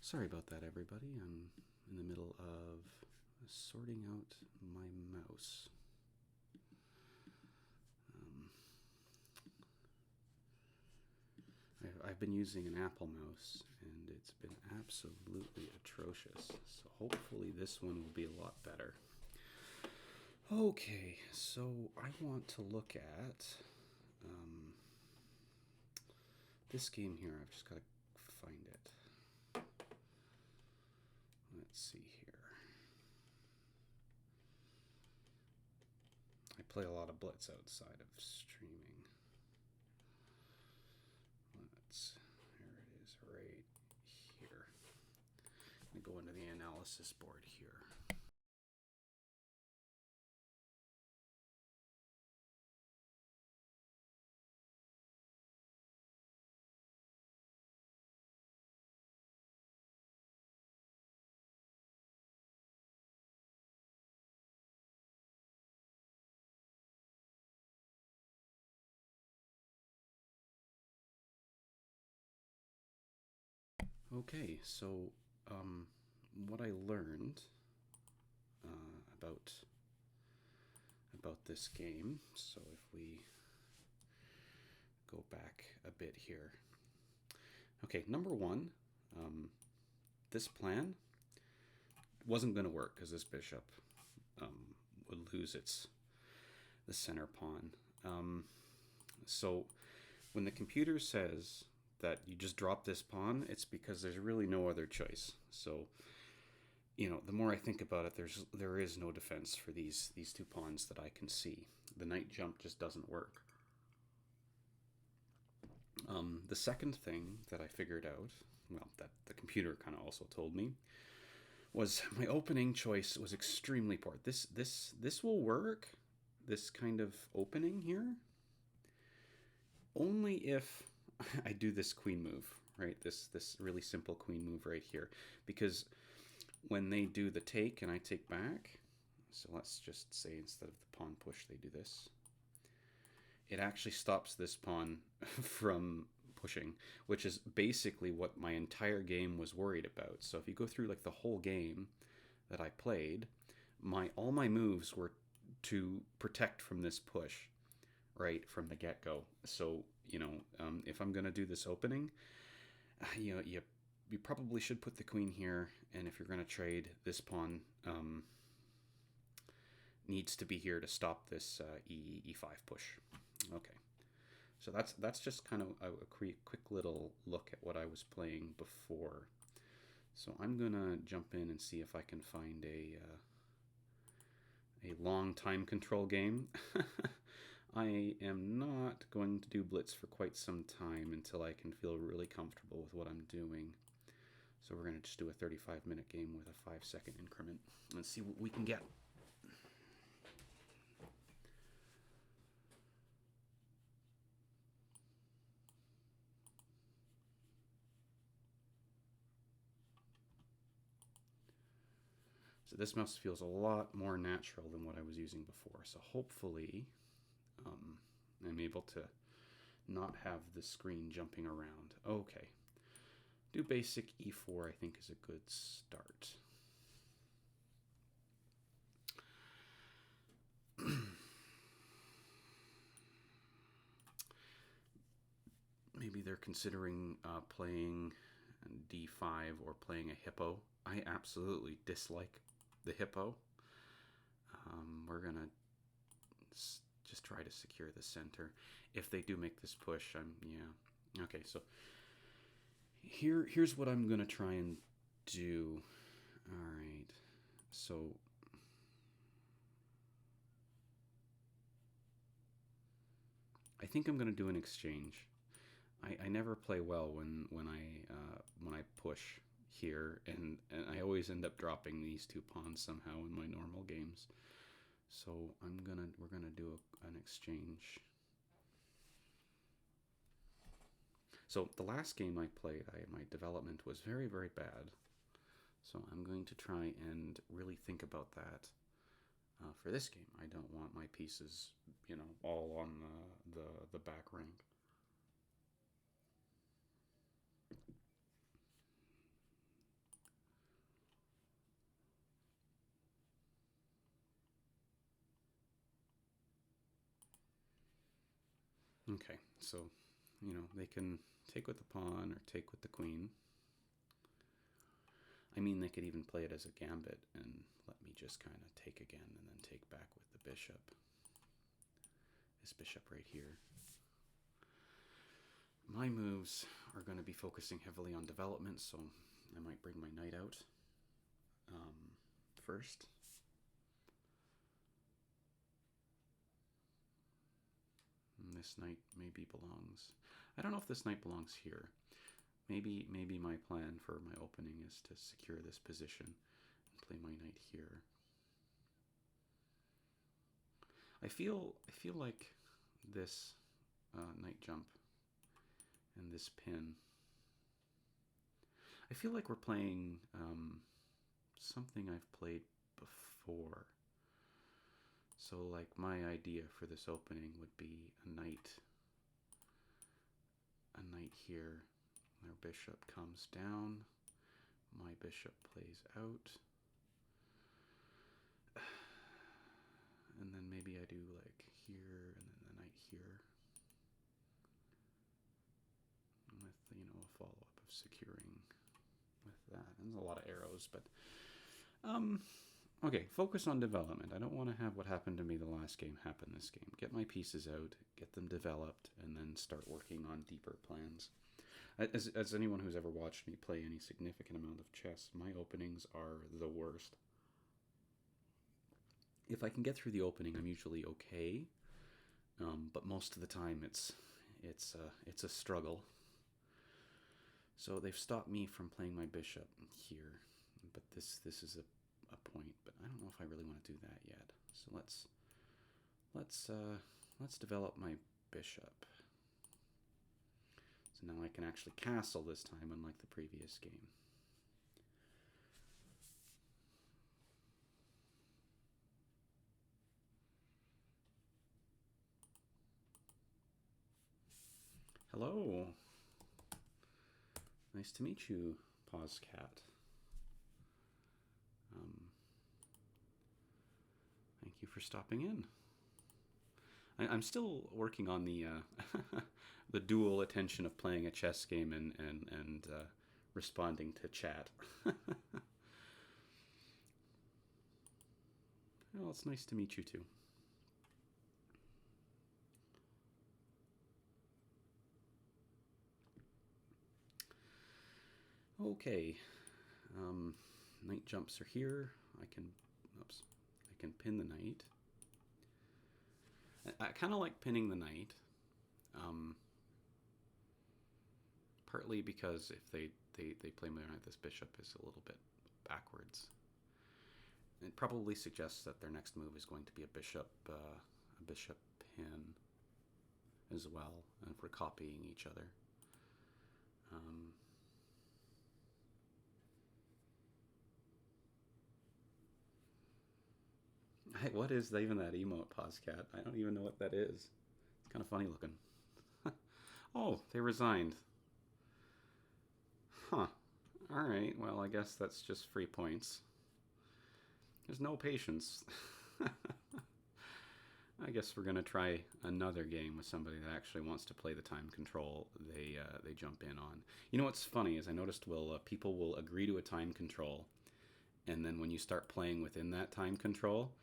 Sorry about that, everybody. I'm in the middle of sorting out my mouse. Um, I've been using an Apple mouse, and it's been absolutely atrocious. So hopefully this one will be a lot better. Okay, so I want to look at this game here. I've just got to find it. Let's see here. I play a lot of Blitz outside of streaming. Here it is right here. I'm going to go into the analysis board here. Okay, so what I learned about this game. So if we go back a bit here. Okay, number one, this plan wasn't going to work because this bishop would lose the center pawn. So when the computer says that you just drop this pawn, it's because there's really no other choice. So, the more I think about it, there is no defense for these two pawns that I can see. The knight jump just doesn't work. The second thing that I figured out, well, that the computer kind of also told me, was my opening choice was extremely poor. This will work. This kind of opening here, only if I do this queen move, right? This really simple queen move right here, because when they do the take and I take back, so let's just say instead of the pawn push, they do this. It actually stops this pawn from pushing, which is basically what my entire game was worried about. So if you go through like the whole game that I played, all my moves were to protect from this push right from the get-go. So if I'm gonna do this opening, you probably should put the queen here, and if you're gonna trade, this pawn needs to be here to stop this e5 push. Okay, so that's just kind of a quick little look at what I was playing before. So I'm gonna jump in and see if I can find a long time control game. I am not going to do Blitz for quite some time until I can feel really comfortable with what I'm doing. So we're going to just do a 35-minute game with a 5-second increment and see what we can get. So this mouse feels a lot more natural than what I was using before. So hopefully I'm able to not have the screen jumping around. Okay. Do basic e4, I think, is a good start. Maybe they're considering playing d5 or playing a hippo. I absolutely dislike the hippo. We're going to just try to secure the center. If they do make this push, yeah. Okay, so here's what I'm going to try and do. All right. So I think I'm going to do an exchange. I never play well when I push here, and I always end up dropping these two pawns somehow in my normal games. So we're gonna do an exchange. So the last game I played, my development was very, very bad. So I'm going to try and really think about that for this game. I don't want my pieces, all on the back rank. Okay, so, they can take with the pawn or take with the queen. I mean, they could even play it as a gambit and let me just kind of take again and then take back with the bishop. This bishop right here. My moves are going to be focusing heavily on development, so I might bring my knight out first. And this knight maybe belongs... I don't know if this knight belongs here. Maybe my plan for my opening is to secure this position and play my knight here. I feel like this knight jump and this pin. I feel like we're playing something I've played before. So like my idea for this opening would be a knight here. Their bishop comes down. My bishop plays out. And then maybe I do like here and then the knight here. With, a follow-up of securing with that. And there's a lot of arrows, but okay, focus on development. I don't want to have what happened to me the last game happen this game. Get my pieces out, get them developed, and then start working on deeper plans. As anyone who's ever watched me play any significant amount of chess, my openings are the worst. If I can get through the opening, I'm usually okay, but most of the time it's a struggle. So they've stopped me from playing my bishop here, but this is a point. But I don't know if I really want to do that yet. So let's develop my bishop. So now I can actually castle this time, unlike the previous game. Hello. Nice to meet you, Pawscat. Thank you for stopping in. I'm still working on the the dual attention of playing a chess game and responding to chat. Well, it's nice to meet you too. Okay, knight jumps are here. I can pin the knight. I kind of like pinning the knight, partly because if they play my knight, this bishop is a little bit backwards. It probably suggests that their next move is going to be a bishop pin as well, and if we're copying each other. What is even that emote, Pawscat? I don't even know what that is. It's kind of funny looking. Oh, they resigned. Huh. Alright, well, I guess that's just free points. There's no patience. I guess we're going to try another game with somebody that actually wants to play the time control they jump in on. You know what's funny is I noticed people will agree to a time control, and then when you start playing within that time control,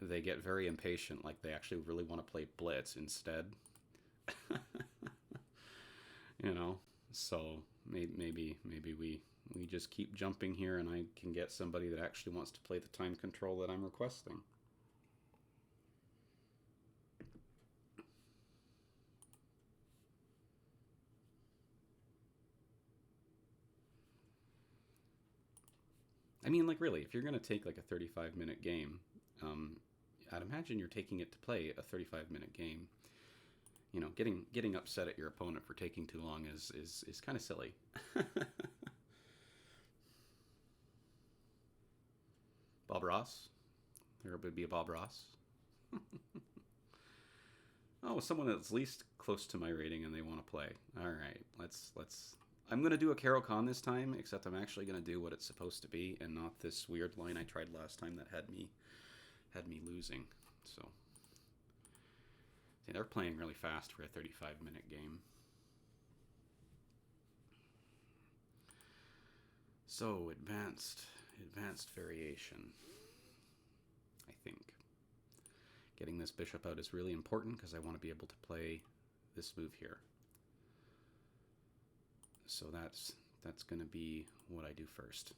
they get very impatient, like they actually really want to play Blitz instead. So maybe we just keep jumping here and I can get somebody that actually wants to play the time control that I'm requesting. I mean, like, really, if you're going to take like a 35-minute game, I'd imagine you're taking it to play a 35-minute game. Getting upset at your opponent for taking too long is kind of silly. Bob Ross? There would be a Bob Ross. Oh, someone that's least close to my rating and they want to play. All right, let's. I'm gonna do a Caro-Kann this time, except I'm actually gonna do what it's supposed to be, and not this weird line I tried last time that had me losing. So They're playing really fast for a 35-minute game. So, advanced variation, I think. Getting this bishop out is really important because I want to be able to play this move here. So that's going to be what I do first.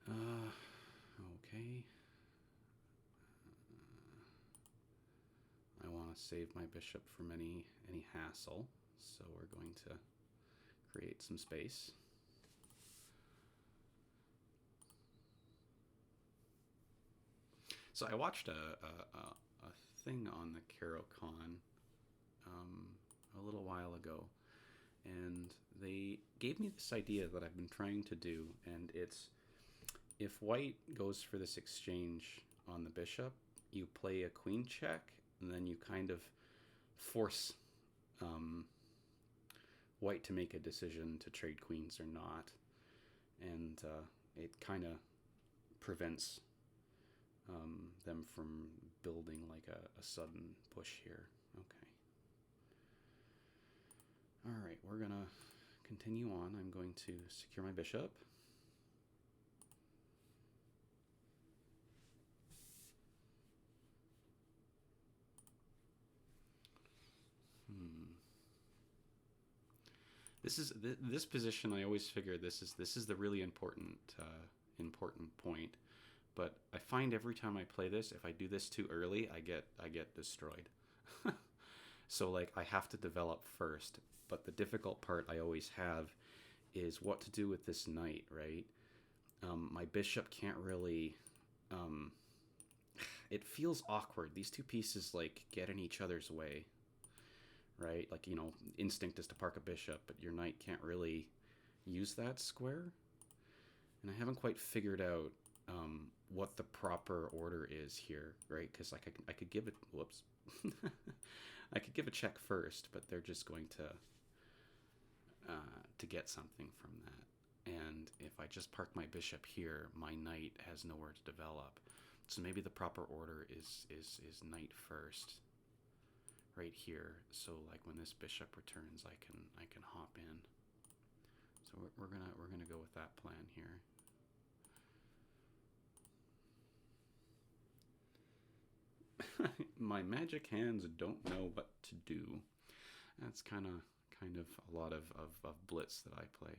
Okay. I want to save my bishop from any hassle, so we're going to create some space. So I watched a thing on the Caro-Kann a little while ago, and they gave me this idea that I've been trying to do, and it's if white goes for this exchange on the bishop, you play a queen check, and then you kind of force white to make a decision to trade queens or not, and it kind of prevents them from building like a sudden push here. Okay. All right, we're gonna continue on. I'm going to secure my bishop. This position. I always figure this is the really important point. But I find every time I play this, if I do this too early, I get destroyed. So like I have to develop first. But the difficult part I always have is what to do with this knight, right? My bishop can't really. It feels awkward. These two pieces like get in each other's way, right? Like, you know, instinct is to park a bishop, but your knight can't really use that square. And I haven't quite figured out what the proper order is here, right? Because like I could give it, whoops, I could give a check first, but they're just going to get something from that. And if I just park my bishop here, my knight has nowhere to develop. So maybe the proper order is knight first, right here. So like when this bishop returns, I can hop in. So we're gonna go with that plan here. My magic hands don't know what to do. That's kind of a lot of blitz that I play.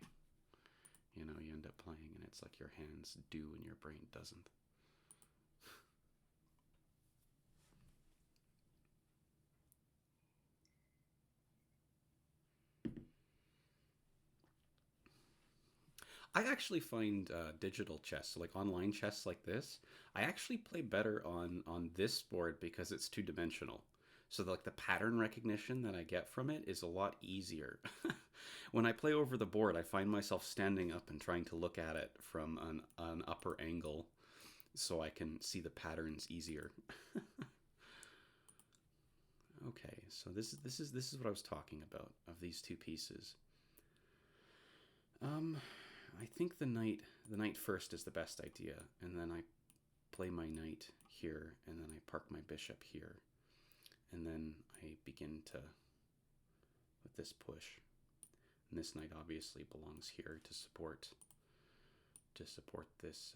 You know, you end up playing and it's like your hands do and your brain doesn't. I actually find digital chess, so like online chess like this, I actually play better on this board because it's two-dimensional. So like the pattern recognition that I get from it is a lot easier. When I play over the board, I find myself standing up and trying to look at it from an upper angle so I can see the patterns easier. Okay, so this is what I was talking about of these two pieces. I think the knight first is the best idea, and then I play my knight here, and then I park my bishop here, and then I begin with this push. And this knight obviously belongs here to support this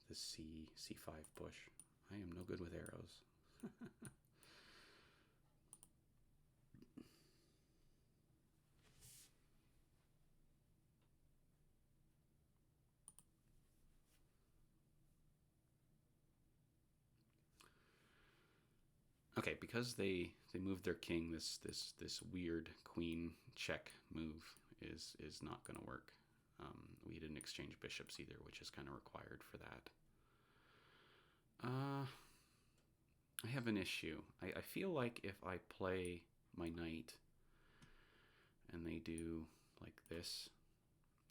this c5 push. I am no good with arrows. Okay, because they moved their king, this weird queen check move is not going to work. We didn't exchange bishops either, which is kind of required for that. I have an issue. I feel like if I play my knight and they do like this,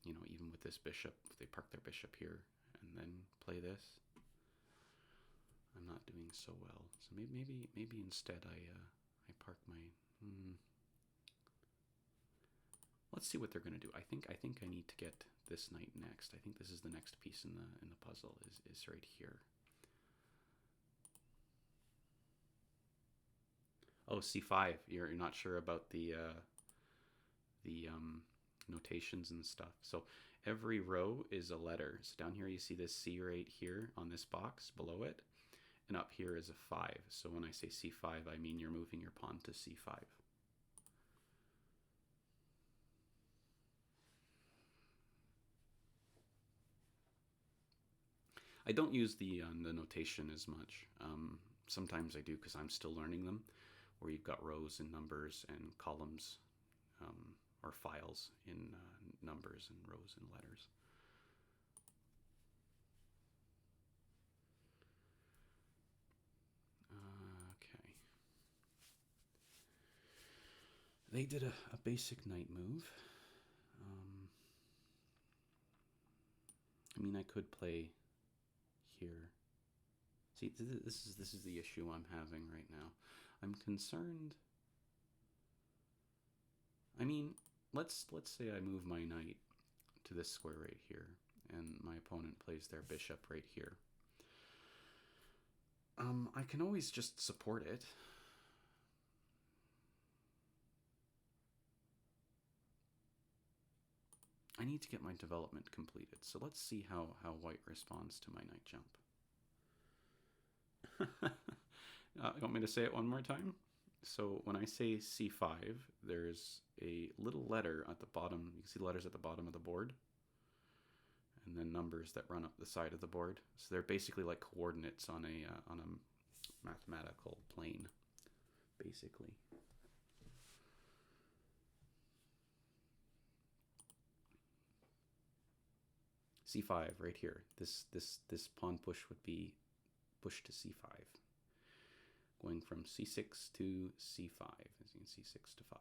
you know, even with this bishop, if they park their bishop here and then play this, I'm not doing so well. So maybe instead I park my. Let's see what they're going to do. I think I need to get this knight next. I think this is the next piece in the puzzle is right here. Oh, c5. You're not sure about the notations and stuff. So every row is a letter. So down here you see this C right here on this box below it, and up here is a 5. So when I say c5, I mean you're moving your pawn to c5. I don't use the notation as much. Sometimes I do because I'm still learning them, where you've got rows and numbers and columns, or files in numbers and rows and letters. Okay. They did a basic knight move. I mean, I could play here. See, this is the issue I'm having right now. I'm concerned. I mean, let's say I move my knight to this square right here, and my opponent plays their bishop right here. I can always just support it. I need to get my development completed, so let's see how white responds to my knight jump. You want me to say it one more time? So when I say c5, there's a little letter at the bottom. You can see letters at the bottom of the board, and then numbers that run up the side of the board. So they're basically like coordinates on a mathematical plane, basically. c5 right here. This pawn push would be push to c5, going from c6 to c5, as you can see, 6 to 5,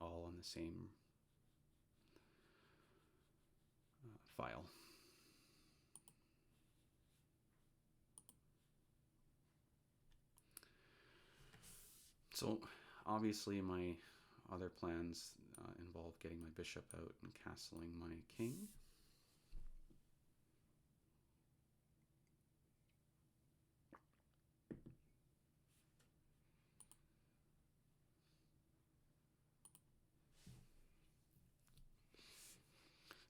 all on the same file. So obviously my other plans involve getting my bishop out and castling my king.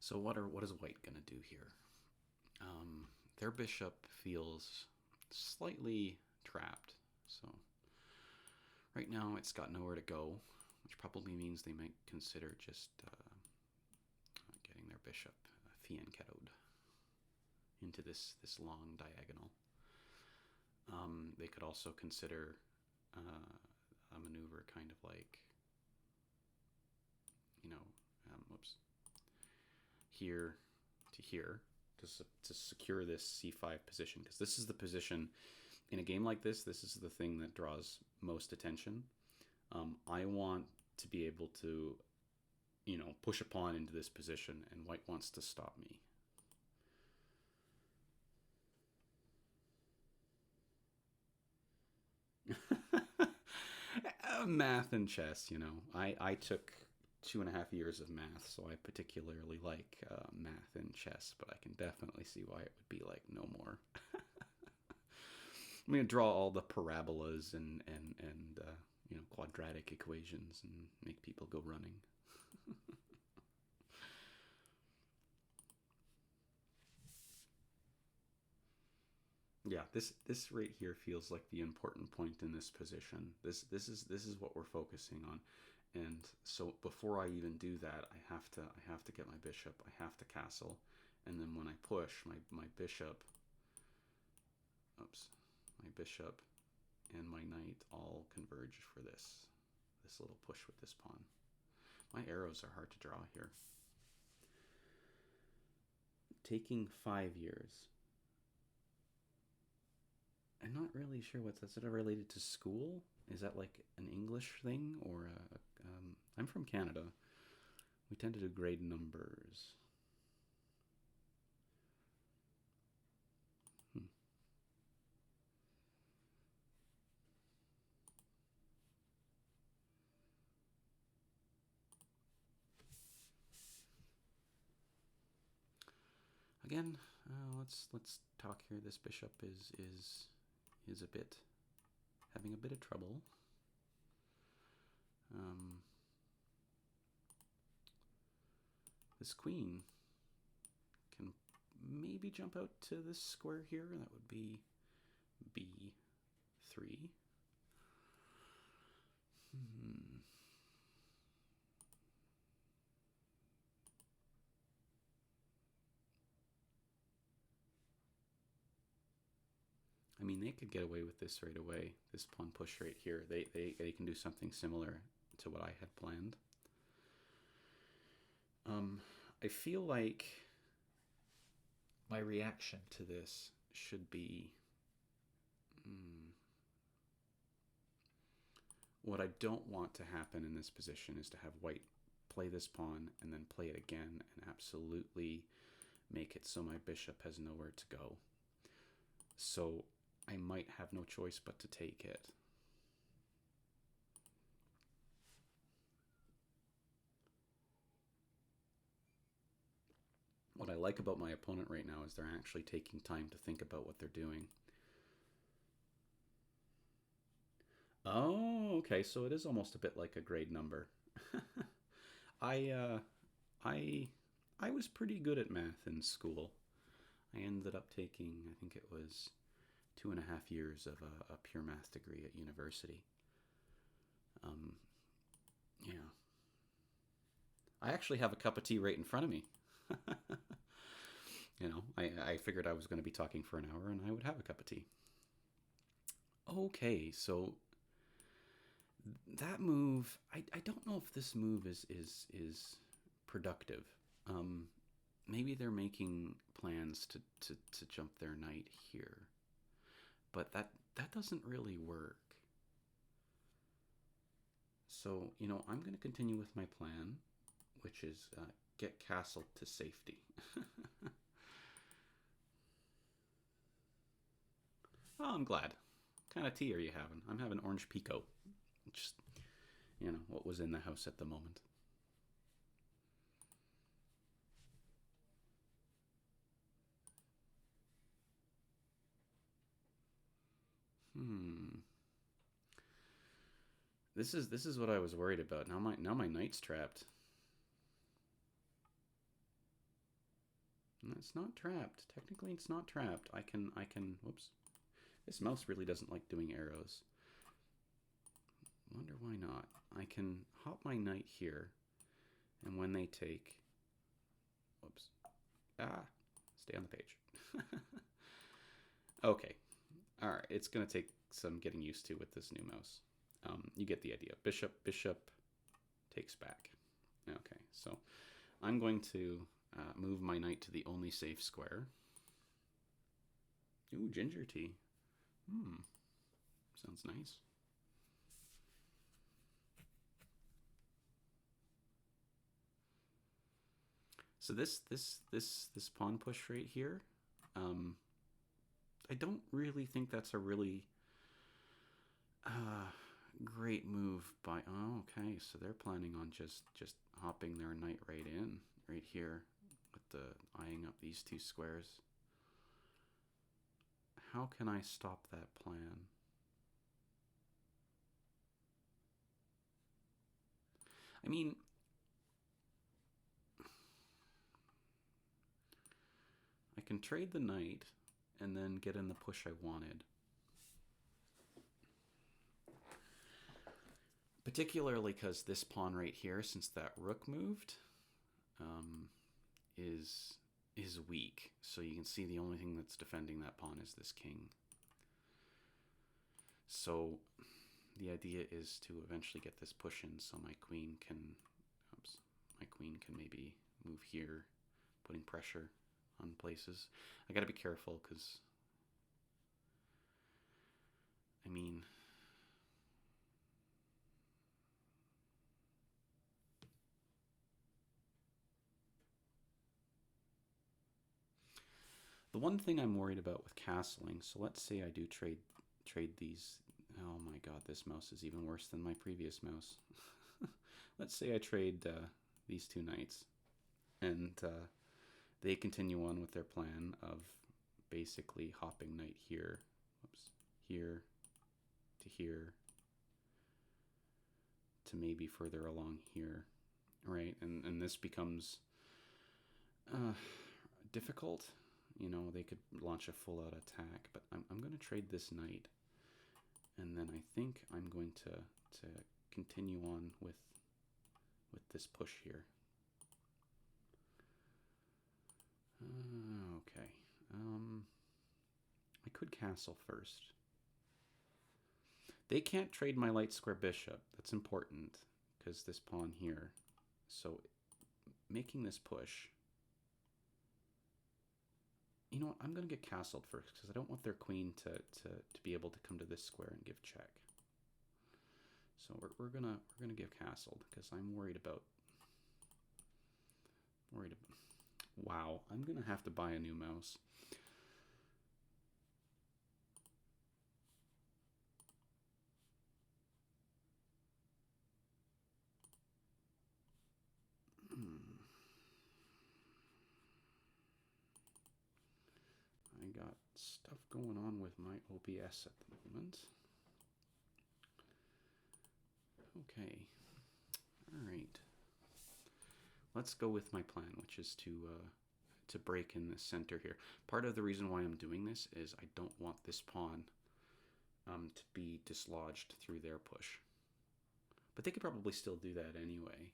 So what is white going to do here? Their bishop feels slightly trapped. So right now it's got nowhere to go, which probably means they might consider just getting their bishop fianchettoed into this long diagonal. They could also consider a maneuver kind of like, whoops, here to here to secure this c5 position, because this is the position in a game like this. This is the thing that draws most attention. I want to be able to, push a pawn into this position, and white wants to stop me. Math and chess, I took 2.5 years of math, so I particularly like math and chess, but I can definitely see why it would be like no more. I'm going to draw all the parabolas and quadratic equations and make people go running. Yeah, this right here feels like the important point in this position. This is what we're focusing on. And so before I even do that, I have to get my bishop. I have to castle, and then when I push, my bishop, my bishop and my knight all converge for this little push with this pawn. My arrows are hard to draw here. Taking 5 years. I'm not really sure what's that. Is it related to school? Is that like an English thing, or I'm from Canada. We tend to do grade numbers. again, let's talk here. This bishop is a bit having a bit of trouble. This queen can maybe jump out to this square here. That would be b3. I mean, they could get away with this right away. This pawn push right here. They can do something similar to what I had planned. I feel like my reaction to this should be what I don't want to happen in this position is to have white play this pawn and then play it again and absolutely make it so my bishop has nowhere to go. So I might have no choice but to take it. What I like about my opponent right now is they're actually taking time to think about what they're doing. Oh, okay, so it is almost a bit like a grade number. I was pretty good at math in school. I ended up taking, I think it was 2.5 years of a pure math degree at university. Yeah. I actually have a cup of tea right in front of me. You know, I figured I was going to be talking for an hour and I would have a cup of tea. Okay, so that move, I don't know if this move is productive. Maybe they're making plans to jump their knight here, but that doesn't really work. So, you know, I'm going to continue with my plan, which is get castle to safety. Oh, I'm glad. What kind of tea are you having? I'm having orange pico. Just, you know, what was in the house at the moment. This is what I was worried about. Now my knight's trapped. No, it's not trapped. Technically, it's not trapped. I can. Whoops. This mouse really doesn't like doing arrows. Wonder why not. I can hop my knight here, and when they take, whoops. Stay on the page. Okay. All right. It's gonna take some getting used to with this new mouse. You get the idea. Bishop takes back. Okay, so I'm going to move my knight to the only safe square. Ooh, ginger tea. Sounds nice. So this pawn push right here, I don't really think that's a really great move by. Oh, okay, so they're planning on just hopping their knight right in, right here, with the eyeing up these two squares. How can I stop that plan? I mean, I can trade the knight and then get in the push I wanted. Particularly because this pawn right here, since that rook moved, is weak. So you can see the only thing that's defending that pawn is this king. So the idea is to eventually get this push in so my queen can, maybe move here, putting pressure on places. I gotta be careful because, I mean, the one thing I'm worried about with castling, so let's say I do trade these. Oh my god, this mouse is even worse than my previous mouse. Let's say I trade these two knights, and they continue on with their plan of basically hopping knight here, oops, here to here to maybe further along here, right? And this becomes difficult. You know, they could launch a full-out attack, but I'm going to trade this knight, and then I think I'm going to continue on with this push here. Okay. I could castle first. They can't trade my light square bishop. That's important, because this pawn here. So making this push. You know what? I'm going to get castled first, because I don't want their queen to be able to come to this square and give check. So we're gonna give castled, because I'm worried about. Wow, I'm gonna have to buy a new mouse. I got stuff going on with my OBS at the moment. Okay, all right. Let's go with my plan, which is to break in the center here. Part of the reason why I'm doing this is I don't want this pawn to be dislodged through their push. But they could probably still do that anyway.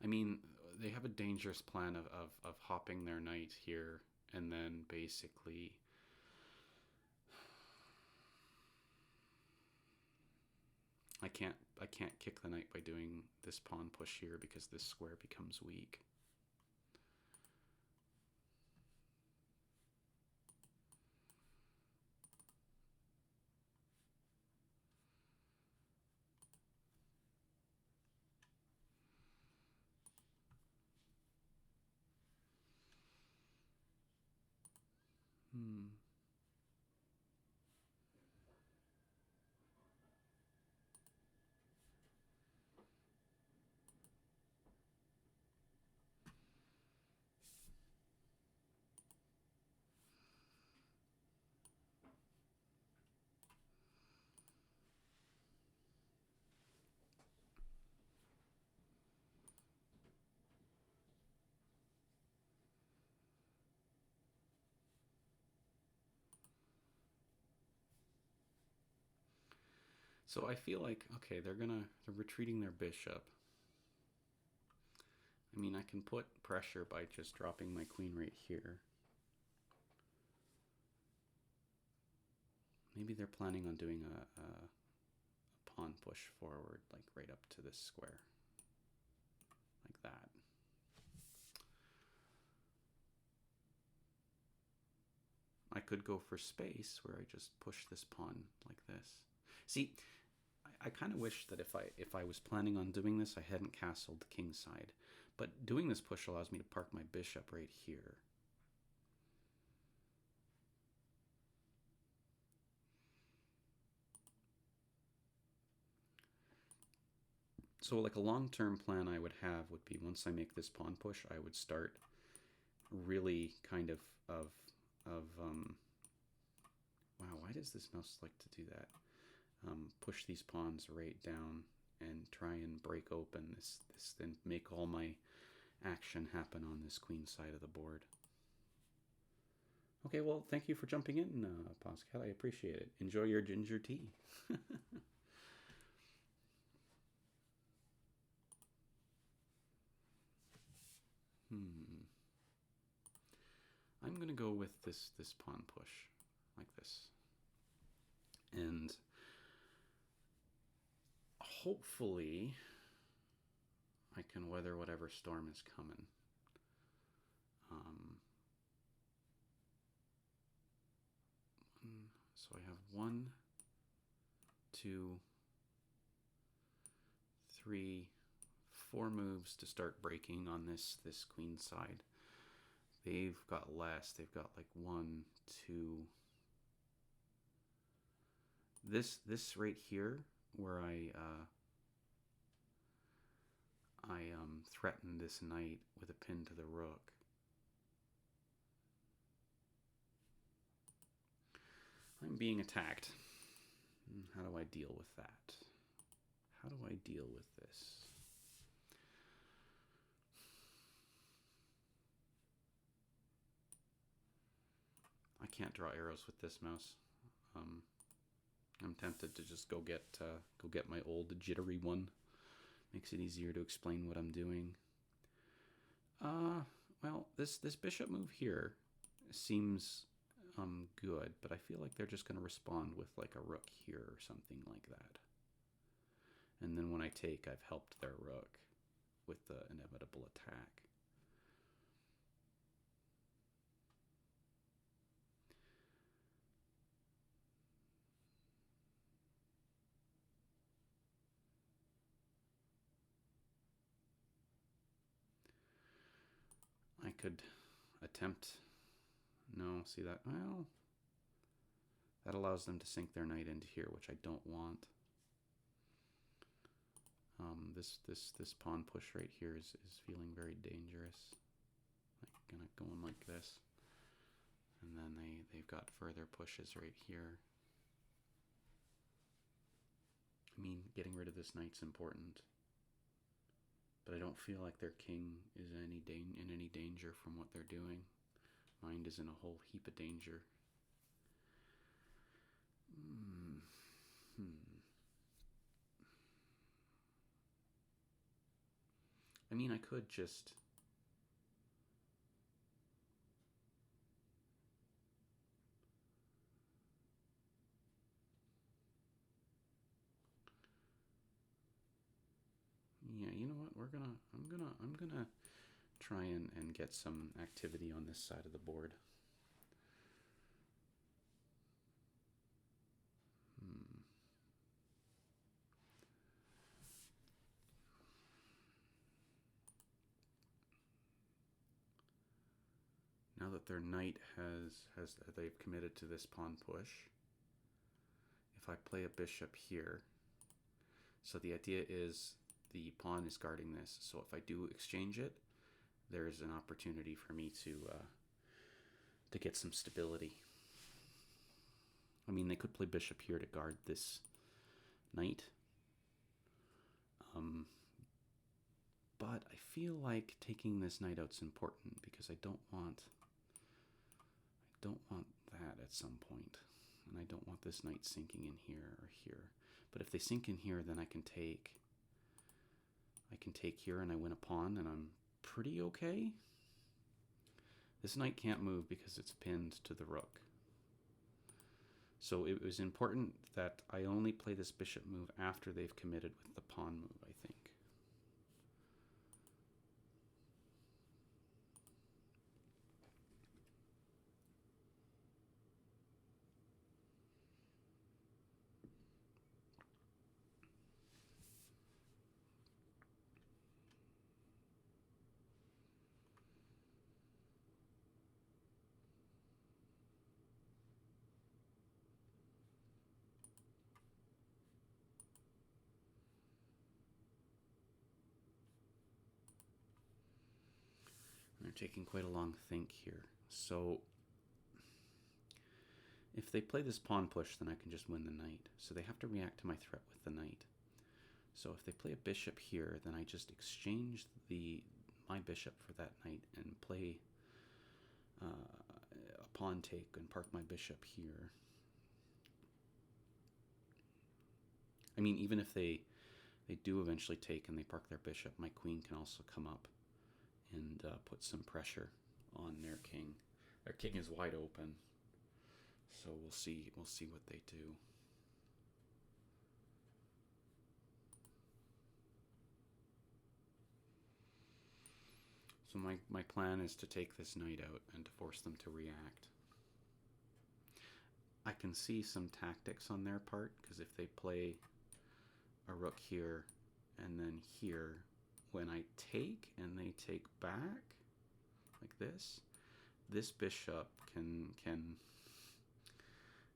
I mean, they have a dangerous plan of hopping their knight here and then basically I can't kick the knight by doing this pawn push here because this square becomes weak. So I feel like, okay, they're retreating their bishop. I mean, I can put pressure by just dropping my queen right here. Maybe they're planning on doing a pawn push forward, like right up to this square. Like that. I could go for space where I just push this pawn like this. See, I kind of wish that if I was planning on doing this, I hadn't castled the king side. But doing this push allows me to park my bishop right here. So like a long-term plan I would have would be once I make this pawn push, I would start really kind of wow, why does this mouse like to do that? Push these pawns right down and try and break open this then make all my action happen on this queen side of the board. Okay, well, thank you for jumping in, Pascal. I appreciate it. Enjoy your ginger tea. I'm going to go with this pawn push, like this. And hopefully I can weather whatever storm is coming. So I have 1, 2, 3, 4 moves to start breaking on this queen side. They've got less. They've got like 1, 2. This right here where I threaten this knight with a pin to the rook. I'm being attacked. How do I deal with that? How do I deal with this? I can't draw arrows with this mouse. I'm tempted to just go get my old jittery one. Makes it easier to explain what I'm doing. Well, this bishop move here seems good, but I feel like they're just going to respond with like a rook here or something like that. And then when I take, I've helped their rook with the inevitable attack. I could attempt... No, see that? Well, that allows them to sink their knight into here, which I don't want. This pawn push right here is feeling very dangerous. Like, gonna go in like this. And then they've got further pushes right here. I mean, getting rid of this knight's important. But I don't feel like their king is in any danger from what they're doing. Mine is in a whole heap of danger. I mean, I could just... Yeah, you know what? I'm gonna try and get some activity on this side of the board. Now that their knight they've committed to this pawn push, if I play a bishop here, so the idea is the pawn is guarding this, so if I do exchange it, there's an opportunity for me to get some stability. I mean, they could play bishop here to guard this knight. But I feel like taking this knight out's important because I don't want that at some point. And I don't want this knight sinking in here or here. But if they sink in here, then I can take here and I win a pawn and I'm pretty okay. This knight can't move because it's pinned to the rook. So it was important that I only play this bishop move after they've committed with the pawn move, I think. They're taking quite a long think here. So if they play this pawn push, then I can just win the knight. So they have to react to my threat with the knight. So if they play a bishop here, then I just exchange my bishop for that knight and play a pawn take and park my bishop here. I mean, even if they do eventually take and they park their bishop, my queen can also come up and put some pressure on their king. Their king is wide open, so we'll see what they do. So my plan is to take this knight out and to force them to react. I can see some tactics on their part, because if they play a rook here and then here, when I take and they take back like this bishop can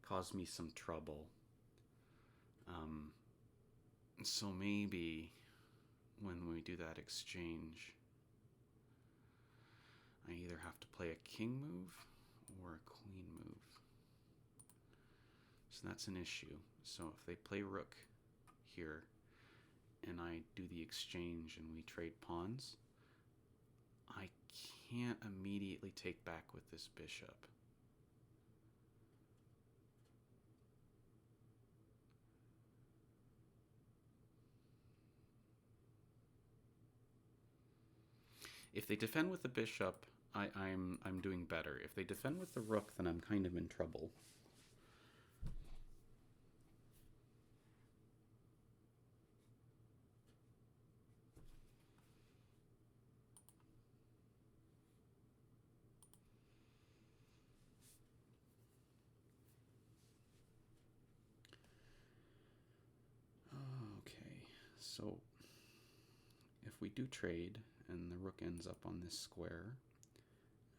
cause me some trouble. So maybe when we do that exchange, I either have to play a king move or a queen move. So that's an issue. So if they play rook here and I do the exchange and we trade pawns, I can't immediately take back with this bishop. If they defend with the bishop, I'm doing better. If they defend with the rook, then I'm kind of in trouble. Okay, so if we do trade and the rook ends up on this square,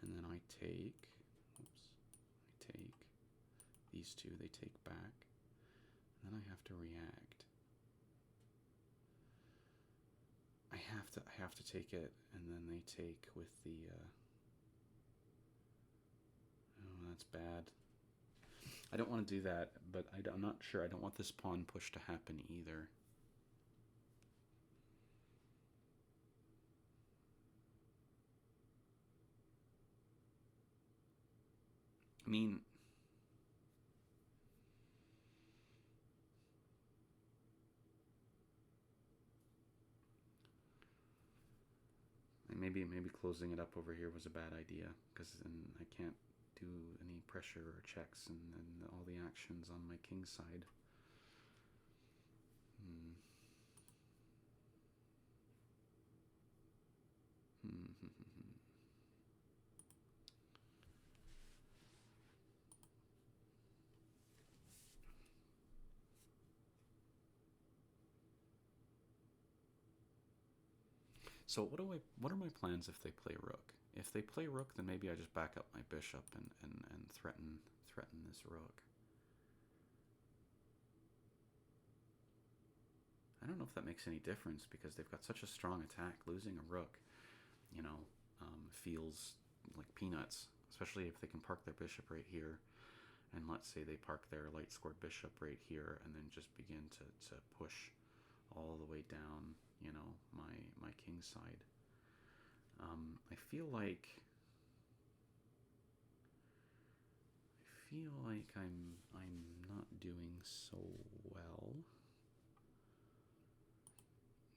and then I take, I take these two, they take back, then I have to react. I have to take it, and then they take with the. Oh, that's bad. I don't want to do that, but I'm not sure. I don't want this pawn push to happen either. I mean, maybe closing it up over here was a bad idea, because then I can't do any pressure or checks, and then all the actions on my king side. Hmm. So what are my plans if they play rook? If they play rook, then maybe I just back up my bishop and threaten this rook. I don't know if that makes any difference because they've got such a strong attack. Losing a rook, you know, feels like peanuts, especially if they can park their bishop right here. And let's say they park their light squared bishop right here and then just begin to push all the way down, you know, my king side. I feel like I'm not doing so well.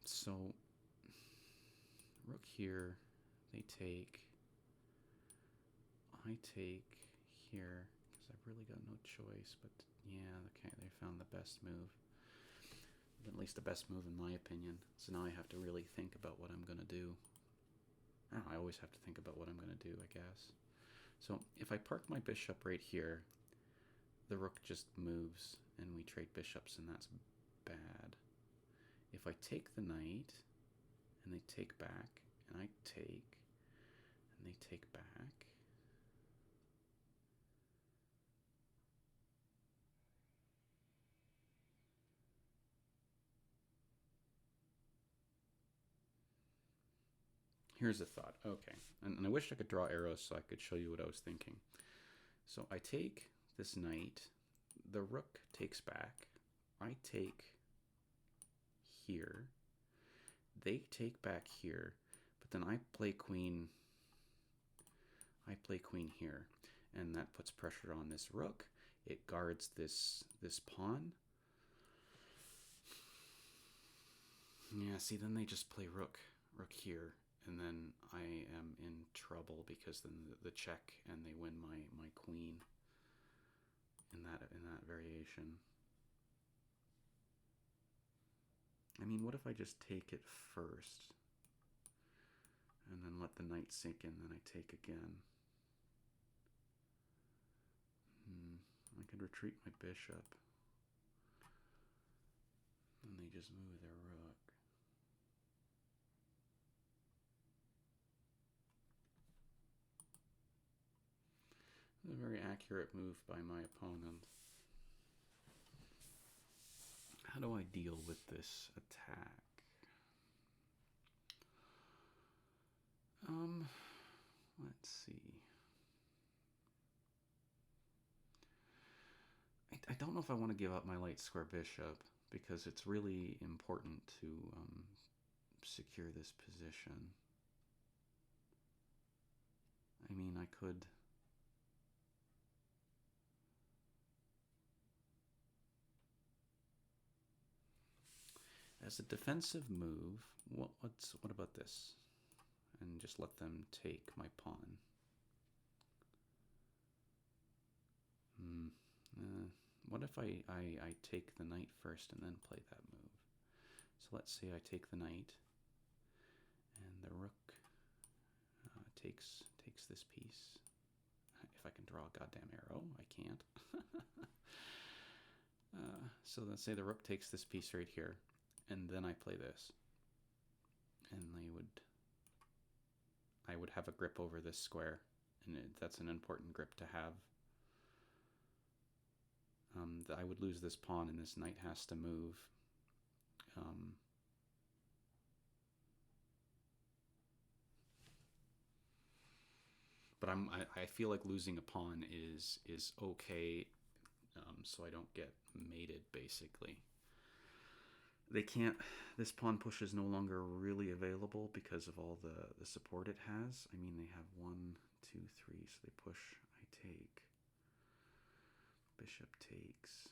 So rook here, they take. I take here because I've really got no choice. But yeah, okay, they found the best move. At least the best move in my opinion. So now I have to really think about what I'm gonna do. I always have to think about what I'm gonna do, I guess. So if I park my bishop right here, the rook just moves and we trade bishops, and that's bad. If I take the knight and they take back, and I take, and they take back. Here's a thought. Okay, and I wish I could draw arrows so I could show you what I was thinking. So I take this knight, the rook takes back, I take here, they take back here, but then I play queen here, and that puts pressure on this rook. It guards this pawn. Yeah, see, then they just play rook here, and then I am in trouble because then the check and they win my queen in that variation. I mean, what if I just take it first and then let the knight sink in, then I take again? I could retreat my bishop. And they just move their rook. A very accurate move by my opponent. how do I deal with this attack? Let's see. I don't know if I want to give up my light square bishop because it's really important to secure this position. I mean, I could... As a defensive move, what about this? And just let them take my pawn. What if I take the knight first and then play that move? So let's say I take the knight, and the rook takes this piece. If I can draw a goddamn arrow, I can't. So let's say the rook takes this piece right here, and then I play this, and I would have a grip over this square, and that's an important grip to have. I would lose this pawn, and this knight has to move. But I feel like losing a pawn is okay, so I don't get mated, basically. They can't... This pawn push is no longer really available because of all the support it has. I mean, they have 1, 2, 3, so they push, I take. Bishop takes.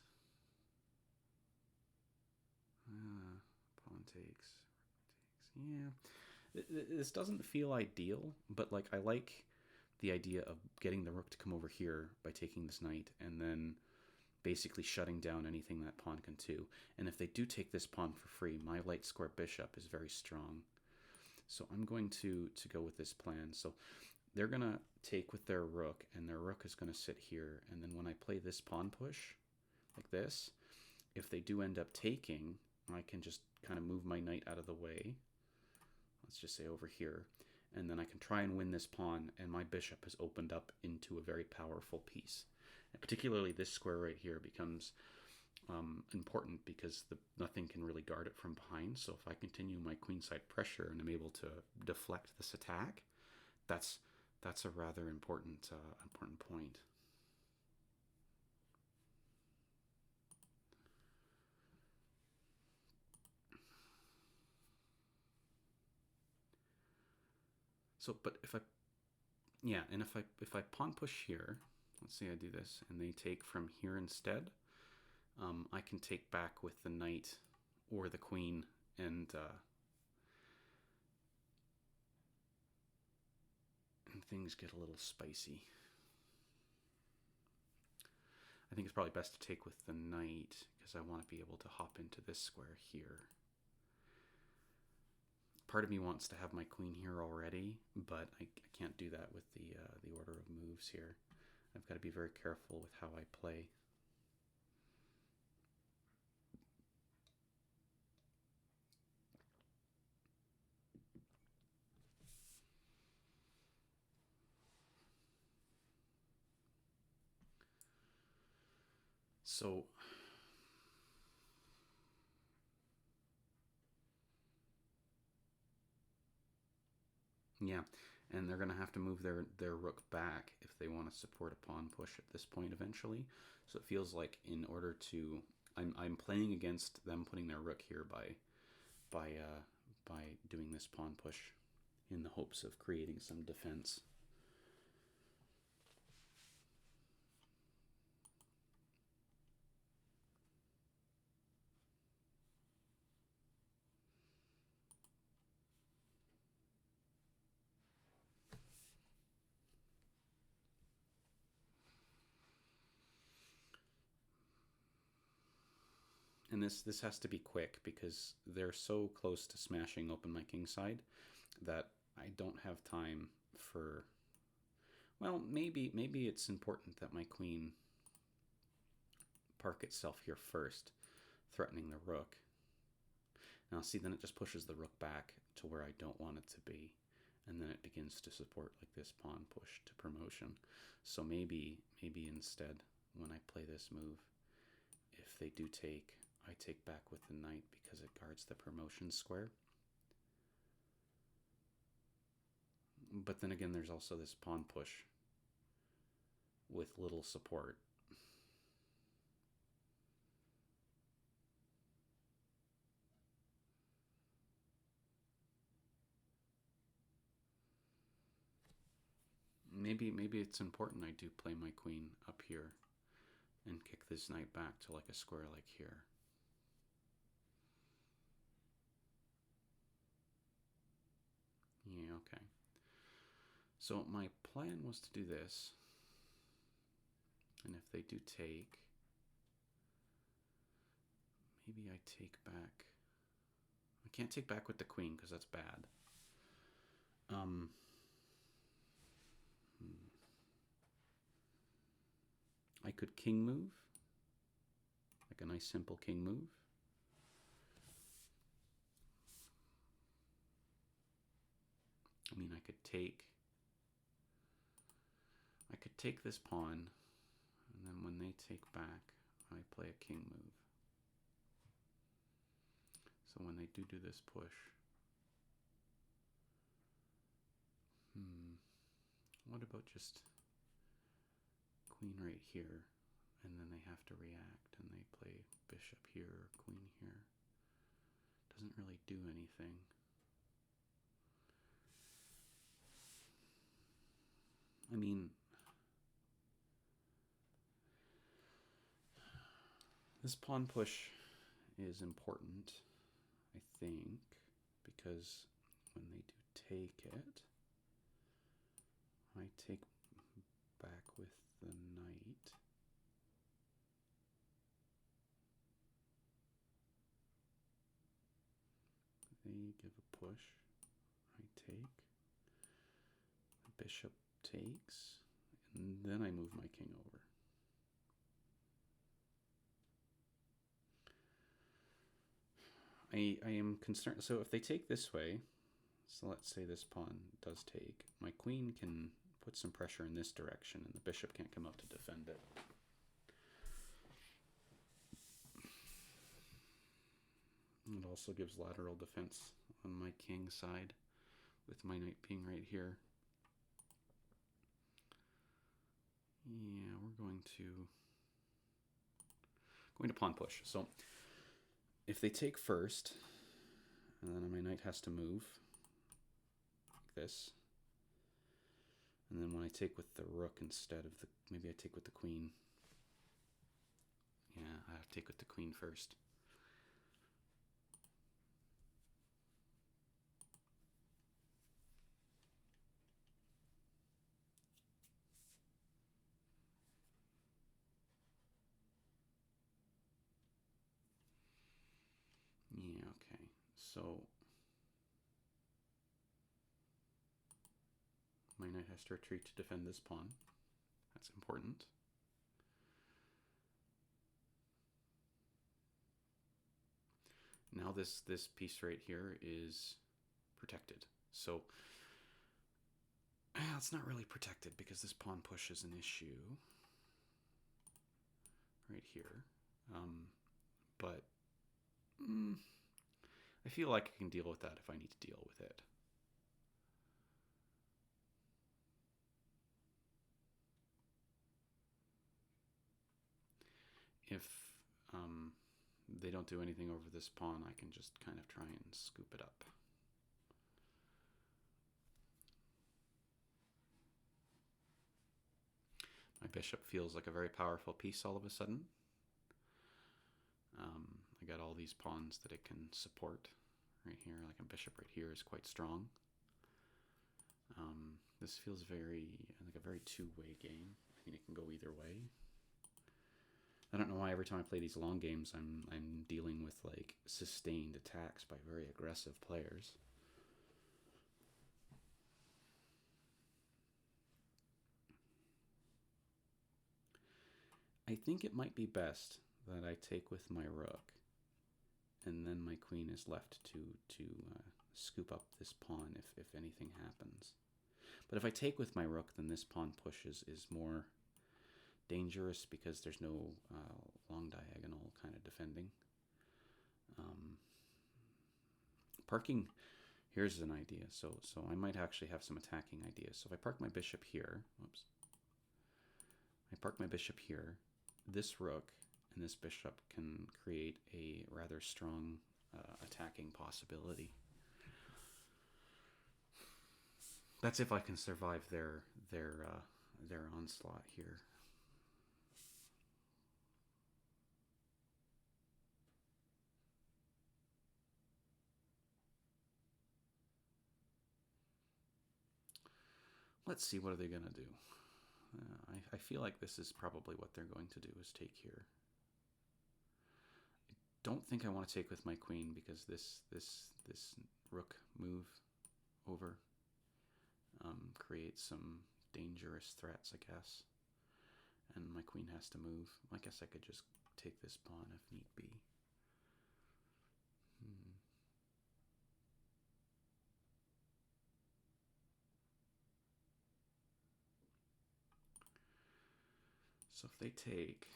Pawn takes. Yeah. This doesn't feel ideal, but like I like the idea of getting the rook to come over here by taking this knight and then basically shutting down anything that pawn can do. And if they do take this pawn for free, my light square bishop is very strong. So I'm going to go with this plan. So they're going to take with their rook, and their rook is going to sit here. And then when I play this pawn push, like this, if they do end up taking, I can just kind of move my knight out of the way. Let's just say over here. And then I can try and win this pawn, and my bishop has opened up into a very powerful piece. And particularly this square right here becomes important because nothing can really guard it from behind. So if I continue my queenside pressure and I'm able to deflect this attack, that's a rather important point. So, but if I pawn push here, let's say I do this, and they take from here instead, I can take back with the knight or the queen, and things get a little spicy. I think it's probably best to take with the knight because I want to be able to hop into this square here. Part of me wants to have my queen here already, but I can't do that with the order of moves here. I've got to be very careful with how I play. So yeah, and they're going to have to move their rook back if they want to support a pawn push at this point eventually. So it feels like in order to... I'm playing against them putting their rook here by doing this pawn push in the hopes of creating some defense. And this has to be quick because they're so close to smashing open my king side that I don't have time for... Well, maybe it's important that my queen park itself here first, threatening the rook. Now see, then it just pushes the rook back to where I don't want it to be, and then it begins to support like this pawn push to promotion. So maybe instead, when I play this move, if they do take, I take back with the knight because it guards the promotion square. But then again, there's also this pawn push with little support. Maybe it's important I do play my queen up here and kick this knight back to like a square like here. Yeah, okay. So my plan was to do this. And if they do take, maybe I take back. I can't take back with the queen because that's bad. I could king move, like a nice simple king move. I mean, I could take this pawn, and then when they take back, I play a king move. So when they do this push, what about just queen right here, and then they have to react, and they play bishop here, queen here. Doesn't really do anything. I mean, this pawn push is important, I think, because when they do take it, I take back with the knight. They give a push. I take. The bishop takes. And then I move my king over. I am concerned. So if they take this way, so let's say this pawn does take, my queen can put some pressure in this direction, and the bishop can't come out to defend it. It also gives lateral defense on my king side with my knight being right here. Yeah, we're going to pawn push. So if they take first, and then my knight has to move like this, and then when I take with the rook instead of the, maybe I take with the queen. Yeah, I have to take with the queen first. Yeah, okay. So my knight has to retreat to defend this pawn. That's important. Now this piece right here is protected. So it's not really protected because this pawn push is an issue right here. But I feel like I can deal with that if I need to deal with it. If they don't do anything over this pawn, I can just kind of try and scoop it up. My bishop feels like a very powerful piece all of a sudden. I got all these pawns that it can support right here. Like a bishop right here is quite strong. This feels very like a very two-way game. I mean, it can go either way. I don't know why every time I play these long games, I'm dealing with like sustained attacks by very aggressive players. I think it might be best that I take with my rook, and then my queen is left to scoop up this pawn if anything happens. But if I take with my rook, then this pawn push is more dangerous because there's no long diagonal kind of defending. Um, Parking, here's an idea. So I might actually have some attacking ideas. So if I park my bishop here, whoops, I park my bishop here, this rook and this bishop can create a rather strong attacking possibility. That's if I can survive their onslaught here. Let's see, what are they going to do? I feel like this is probably what they're going to do, is take here. I don't think I want to take with my queen, because this rook move over creates some dangerous threats, I guess. And my queen has to move. I guess I could just take this pawn if need be. So if they take,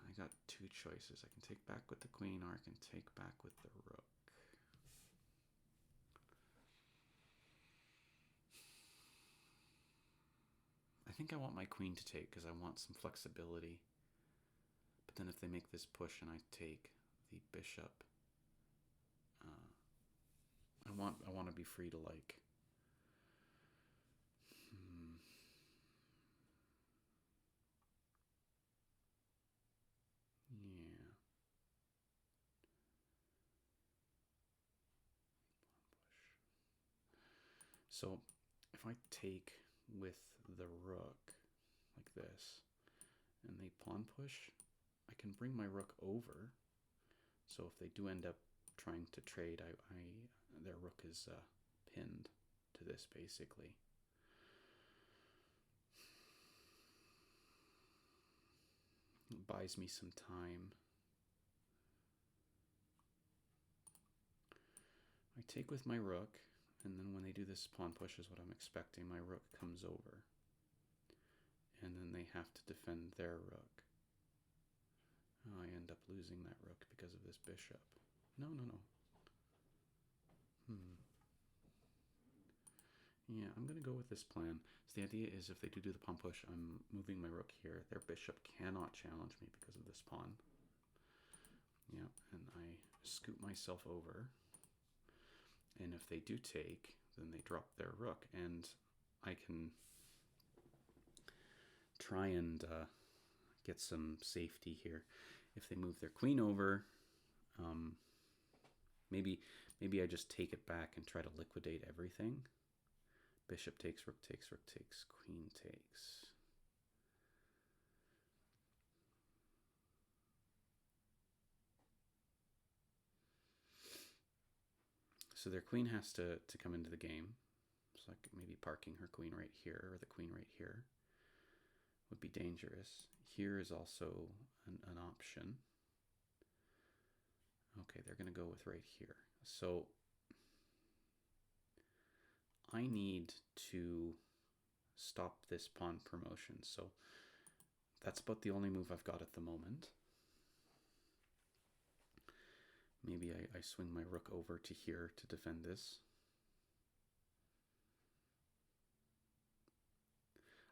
I got two choices. I can take back with the queen, or I can take back with the rook. I think I want my queen to take because I want some flexibility. But then if they make this push and I take the bishop, I want to be free to like. Yeah. So if I take with the rook like this, and they pawn push, I can bring my rook over. So if they do end up trying to trade, their rook is pinned to this basically. It buys me some time. I take with my rook, and then when they do this pawn push is what I'm expecting, my rook comes over. And then they have to defend their rook. Oh, I end up losing that rook because of this bishop. No. Yeah, I'm going to go with this plan. So the idea is if they do the pawn push, I'm moving my rook here. Their bishop cannot challenge me because of this pawn. Yeah, and I scoot myself over. And if they do take, then they drop their rook. And I can try and get some safety here. If they move their queen over, maybe I just take it back and try to liquidate everything. Bishop takes, rook takes, rook takes, queen takes. So their queen has to come into the game. So like maybe parking her queen right here, or the queen right here, would be dangerous. Here is also an option. Okay, they're going to go with right here. So I need to stop this pawn promotion. So that's about the only move I've got at the moment. Maybe I swing my rook over to here to defend this.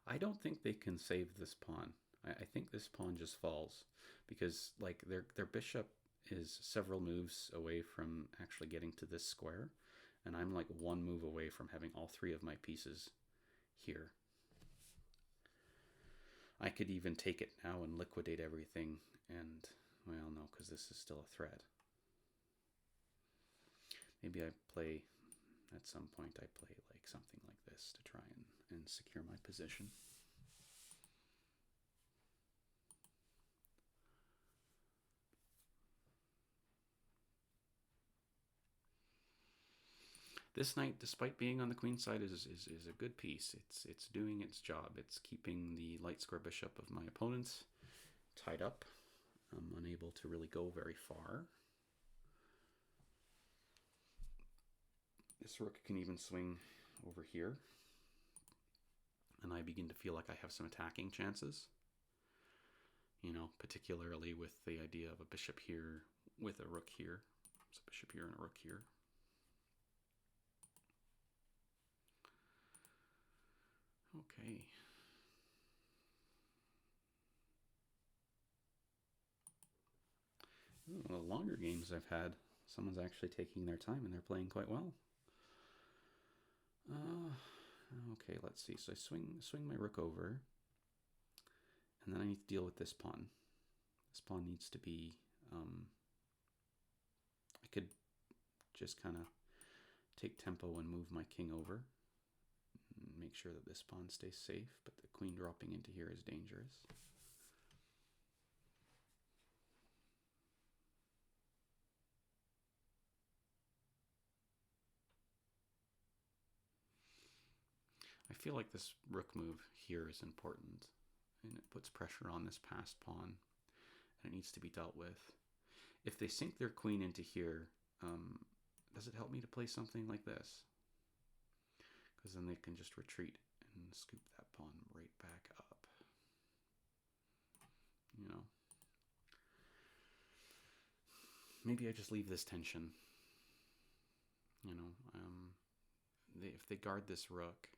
I don't think they can save this pawn. I think this pawn just falls because like their bishop is several moves away from actually getting to this square, and I'm like one move away from having all three of my pieces here. I could even take it now and liquidate everything, and well, no, because this is still a threat. Maybe I play, at some point I play like something like this to try and secure my position. This knight, despite being on the queen side, is a good piece. It's doing its job. It's keeping the light square bishop of my opponents tied up. I'm unable to really go very far. This rook can even swing over here, and I begin to feel like I have some attacking chances. You know, particularly with the idea of a bishop here with a rook here. There's a bishop here and a rook here. Okay. One of the longer games I've had, someone's actually taking their time and they're playing quite well. Okay, let's see. So I swing my rook over, and then I need to deal with this pawn. This pawn needs to be. I could just kind of take tempo and move my king over, and make sure that this pawn stays safe. But the queen dropping into here is dangerous. I feel like this rook move here is important, and it puts pressure on this passed pawn, and it needs to be dealt with. If they sink their queen into here, does it help me to play something like this? Because then they can just retreat and scoop that pawn right back up. You know, maybe I just leave this tension. You know, if they guard this rook,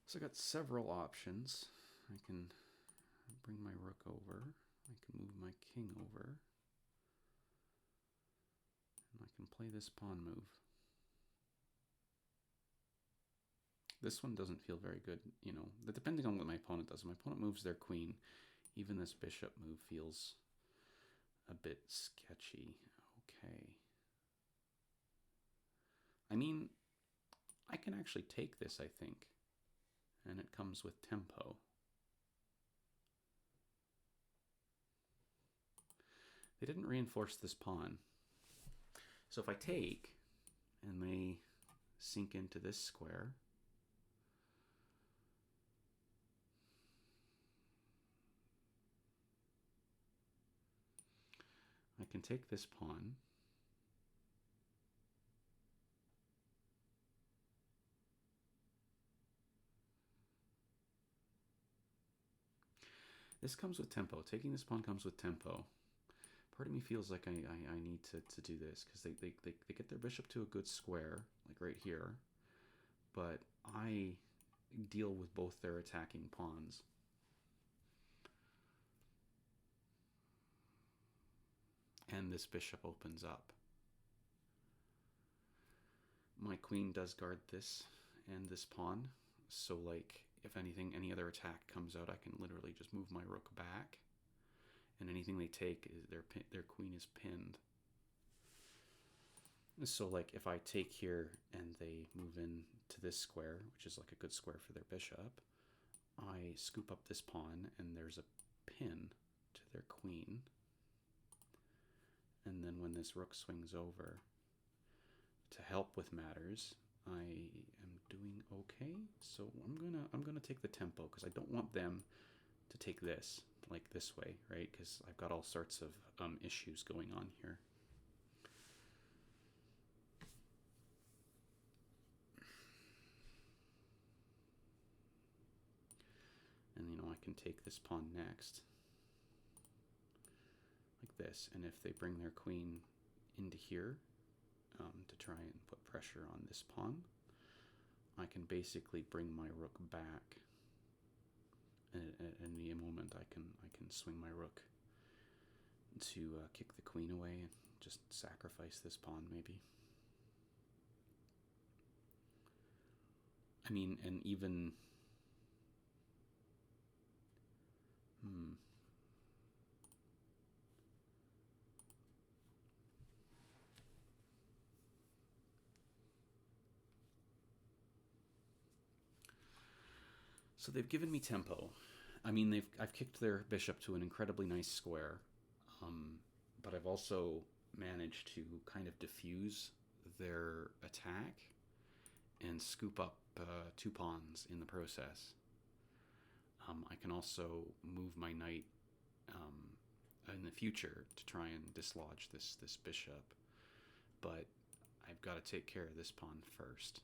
so I got several options. I can bring my rook over. I can move my king over. And I can play this pawn move. This one doesn't feel very good, you know, depending on what my opponent does. If my opponent moves their queen, even this bishop move feels a bit sketchy. Okay. I mean, I can actually take this, I think, and it comes with tempo. They didn't reinforce this pawn. So if I take, and they sink into this square, I can take this pawn. This comes with tempo. Taking this pawn comes with tempo. Part of me feels like I need to do this because they get their bishop to a good square, like right here, but I deal with both their attacking pawns. And this bishop opens up. My queen does guard this and this pawn, so like if anything, any other attack comes out, I can literally just move my rook back, and anything they take is their queen is pinned. So like if I take here and they move in to this square, which is like a good square for their bishop, I scoop up this pawn and there's a pin to their queen. And then when this rook swings over, to help with matters, I am doing okay. So I'm gonna take the tempo because I don't want them to take this like this way, right? Because I've got all sorts of issues going on here. And you know, I can take this pawn next, like this. And if they bring their queen into here to try and put pressure on this pawn, I can basically bring my rook back. And at any moment, I can swing my rook to kick the queen away and just sacrifice this pawn, maybe. I mean, and even so they've given me tempo. I mean, I've kicked their bishop to an incredibly nice square, but I've also managed to kind of diffuse their attack and scoop up 2 pawns in the process. I can also move my knight in the future to try and dislodge this bishop, but I've got to take care of this pawn first.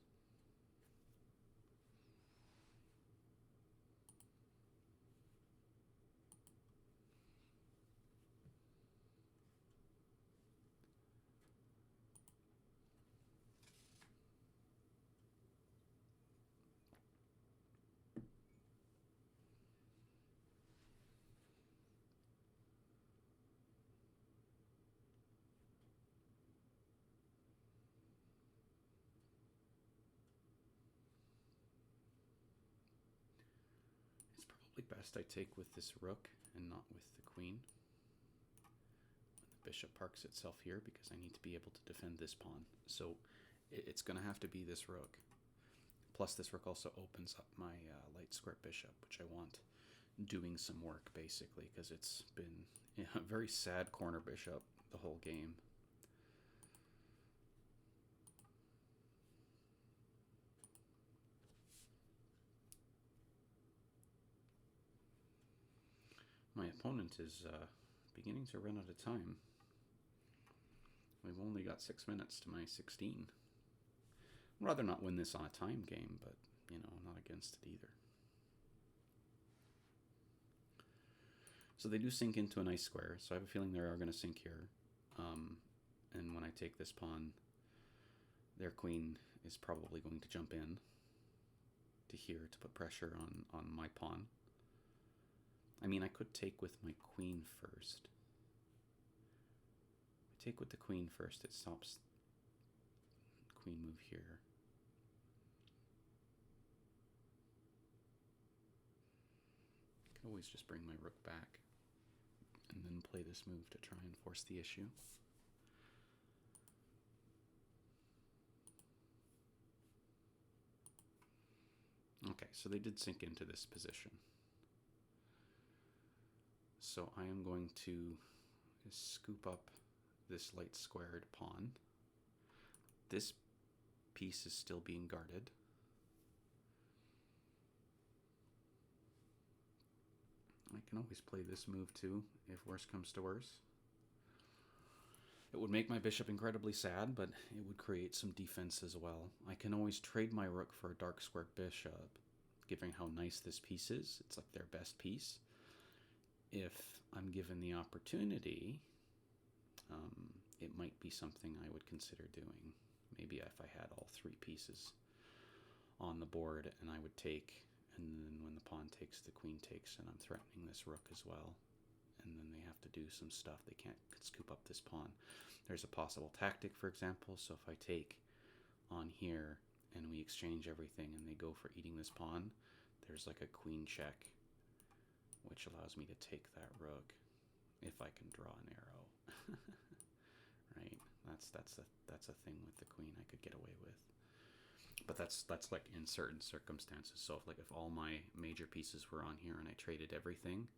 It's probably best I take with this rook and not with the queen when the bishop parks itself here, because I need to be able to defend this pawn. So it's going to have to be this rook. Plus, this rook also opens up my light square bishop, which I want doing some work, basically, because it's been a very sad corner bishop the whole game. My opponent is beginning to run out of time. We've only got 6 minutes to my 16. I'd rather not win this on a time game, but, you know, I'm not against it either. So they do sink into a nice square, so I have a feeling they are going to sink here. And when I take this pawn, their queen is probably going to jump in to here to put pressure on my pawn. I mean, I could take with my queen first. If I take with the queen first, it stops queen move here. I can always just bring my rook back and then play this move to try and force the issue. Okay, so they did sink into this position. So I am going to scoop up this light squared pawn. This piece is still being guarded. I can always play this move too, if worse comes to worse. It would make my bishop incredibly sad, but it would create some defense as well. I can always trade my rook for a dark square bishop, given how nice this piece is. It's like their best piece. If I'm given the opportunity, it might be something I would consider doing. Maybe if I had all 3 pieces on the board and I would take, and then when the pawn takes, the queen takes, and I'm threatening this rook as well. And then they have to do some stuff. They can't scoop up this pawn. There's a possible tactic, for example. So if I take on here and we exchange everything and they go for eating this pawn, there's like a queen check, which allows me to take that rook if I can draw an arrow. Right? That's a thing with the queen I could get away with. But that's like in certain circumstances. So if all my major pieces were on here and I traded everything,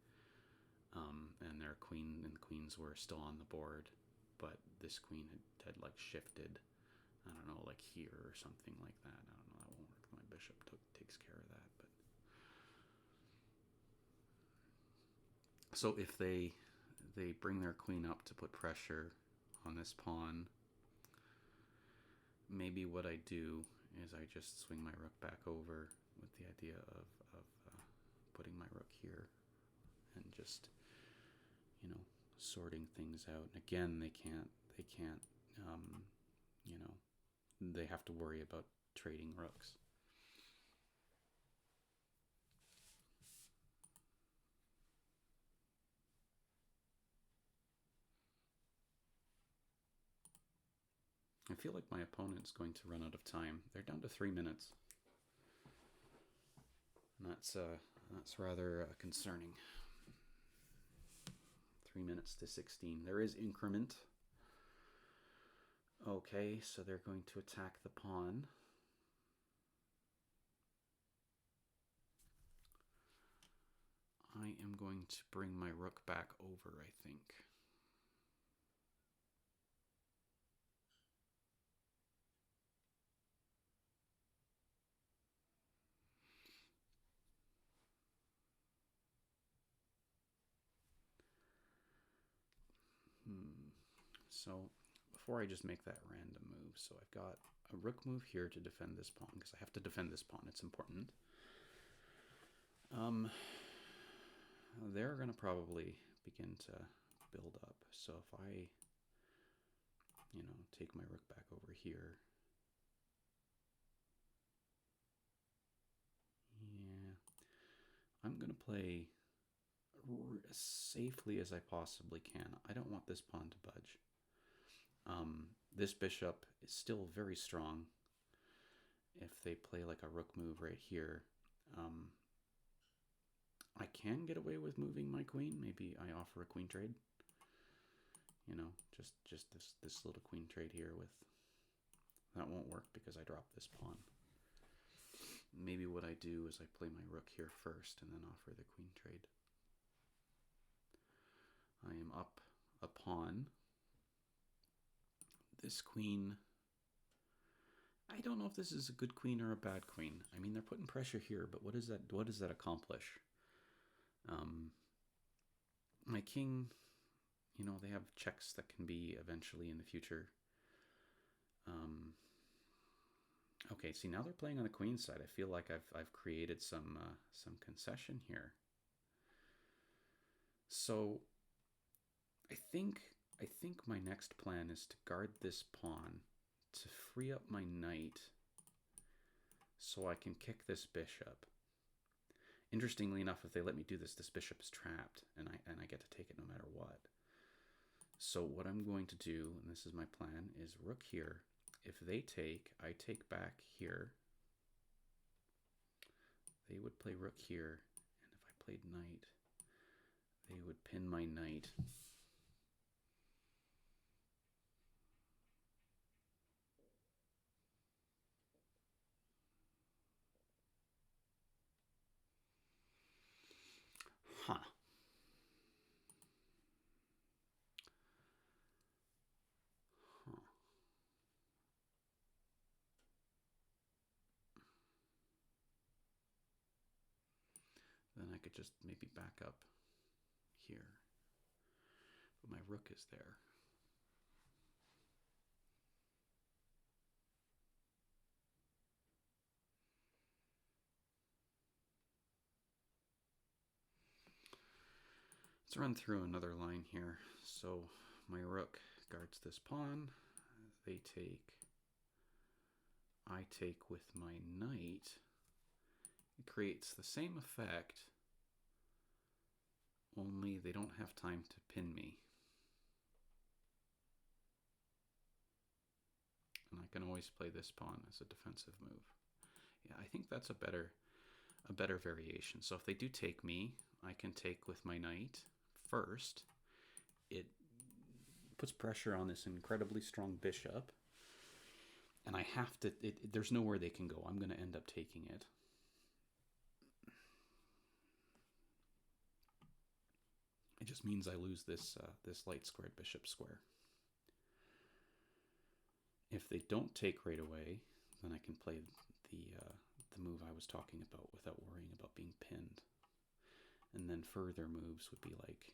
and their queen and queens were still on the board, but this queen had like shifted, I don't know, like here or something like that. I don't know, that won't work. My bishop takes care of that. But so if they bring their queen up to put pressure on this pawn, maybe what I do is I just swing my rook back over with the idea of putting my rook here and just, you know, sorting things out. And again, they can't, you know, they have to worry about trading rooks. I feel like my opponent's going to run out of time. They're down to 3 minutes. And that's rather concerning. 3 minutes to 16. There is increment. Okay, so they're going to attack the pawn. I am going to bring my rook back over, I think. So before I just make that random move, so I've got a rook move here to defend this pawn, because I have to defend this pawn, it's important. They're going to probably begin to build up. So if I, take my rook back over here. Yeah. I'm going to play as safely as I possibly can. I don't want this pawn to budge. This bishop is still very strong. If they play like a rook move right here, I can get away with moving my queen. Maybe I offer a queen trade. Just this little queen trade here with... That won't work because I dropped this pawn. Maybe what I do is I play my rook here first and then offer the queen trade. I am up a pawn. This queen... I don't know if this is a good queen or a bad queen. I mean, they're putting pressure here, but what does that accomplish? My king, they have checks that can be eventually in the future. Okay, see, now they're playing on the queen side. I feel like I've created some concession here. So I think my next plan is to guard this pawn to free up my knight so I can kick this bishop. Interestingly enough, if they let me do this, this bishop is trapped, and I get to take it no matter what. So what I'm going to do, and this is my plan, is rook here. If they take, I take back here. They would play rook here, and if I played knight, they would pin my knight. Huh. Then I could just maybe back up here. But my rook is there. Let's run through another line here. So my rook guards this pawn. They take. I take with my knight. It creates the same effect, only they don't have time to pin me. And I can always play this pawn as a defensive move. Yeah, I think that's a better variation. So if they do take me, I can take with my knight first. It puts pressure on this incredibly strong bishop. And I have to, there's nowhere they can go. I'm going to end up taking it. It just means I lose this light squared bishop square. If they don't take right away, then I can play the move I was talking about without worrying about being pinned. And then further moves would be like,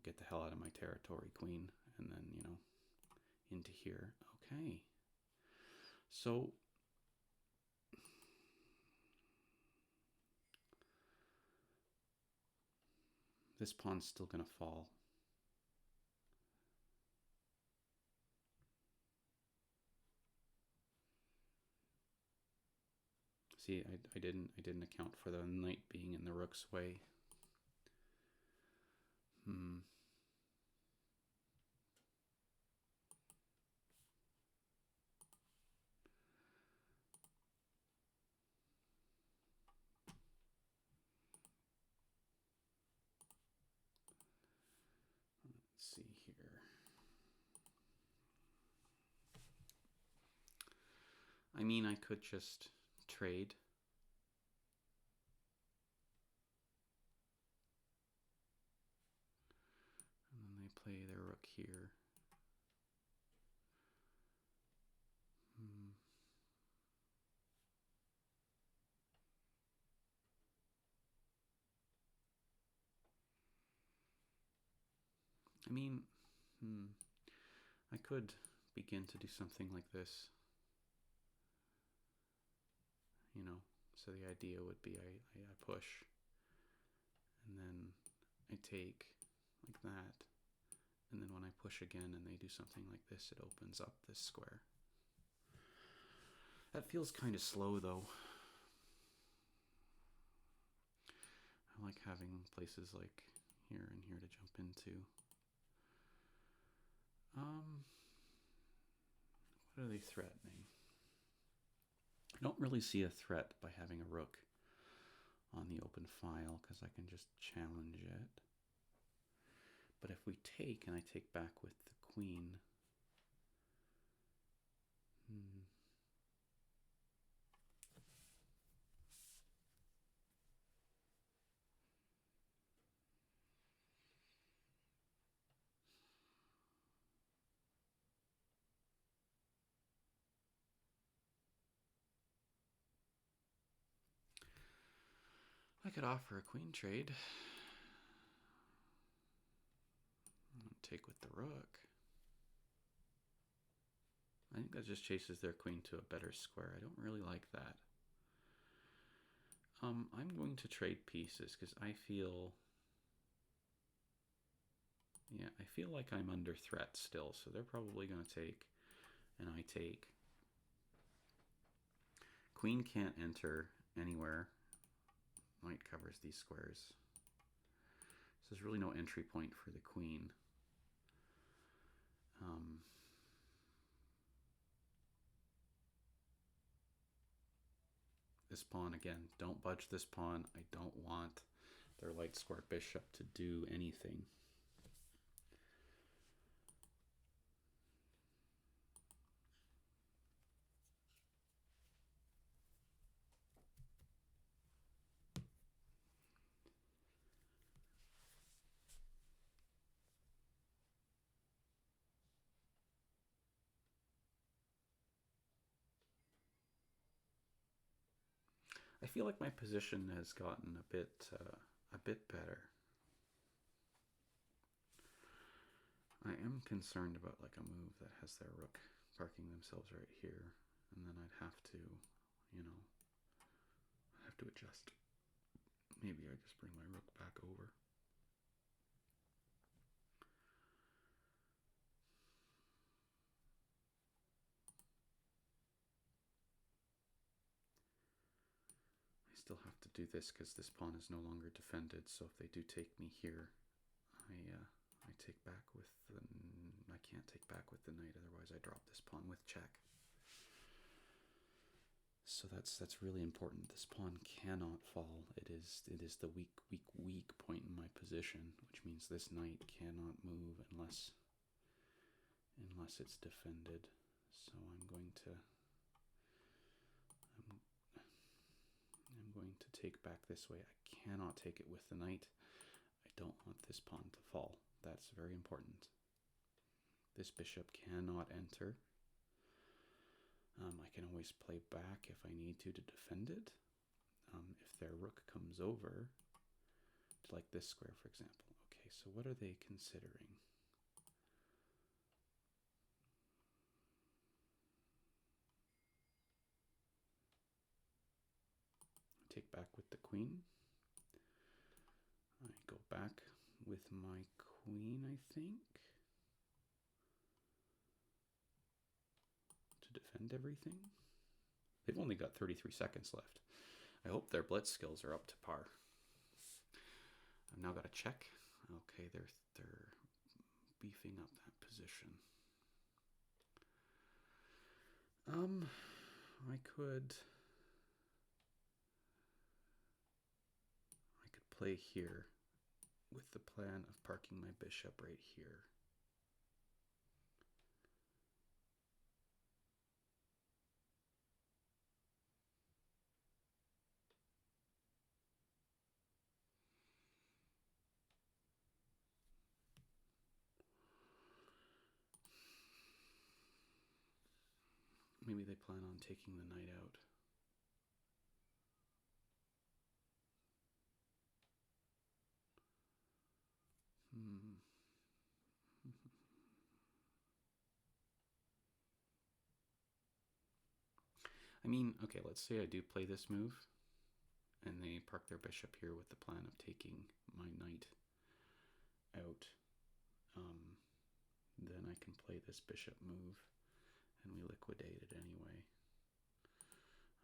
get the hell out of my territory, queen, and then, into here. Okay. So this pawn's still going to fall. See, I didn't account for the knight being in the rook's way. Let's see here. I mean, I could just trade. And then they play their rook here. I mean, I could begin to do something like this, you know. So the idea would be I push, and then I take like that, and then when I push again and they do something like this, it opens up this square. That feels kind of slow though. I like having places like here and here to jump into. What are they threatening? I don't really see a threat by having a rook on the open file because I can just challenge it. But if we take and I take back with the queen, I could offer a queen trade. Take with the rook. I think that just chases their queen to a better square. I don't really like that. I'm going to trade pieces because I feel like I'm under threat still. So they're probably going to take, and I take. Queen can't enter anywhere. Knight covers these squares. So there's really no entry point for the queen. This pawn, again, don't budge this pawn. I don't want their light square bishop to do anything. I feel like my position has gotten a bit better. I am concerned about like a move that has their rook parking themselves right here, and then I'd have to, adjust. Maybe I just bring my rook back over. I still have to do this because this pawn is no longer defended, so if they do take me here, I take back with the... I can't take back with the knight, otherwise I drop this pawn with check. So that's really important. This pawn cannot fall. It is the weak point in my position, which means this knight cannot move unless it's defended. So I'm going to take back this way. I cannot take it with the knight. I don't want this pawn to fall. That's very important. This bishop cannot enter. I can always play back if I need to defend it. If their rook comes over, to like this square, for example. Okay, so what are they considering? Take back with the queen. I go back with my queen, I think, to defend everything. They've only got 33 seconds left. I hope their blitz skills are up to par. I've now got to check. Okay, they're beefing up that position. I could play here with the plan of parking my bishop right here. Maybe they plan on taking the knight out. I mean, okay, let's say I do play this move, and they park their bishop here with the plan of taking my knight out. Then I can play this bishop move, and we liquidate it anyway.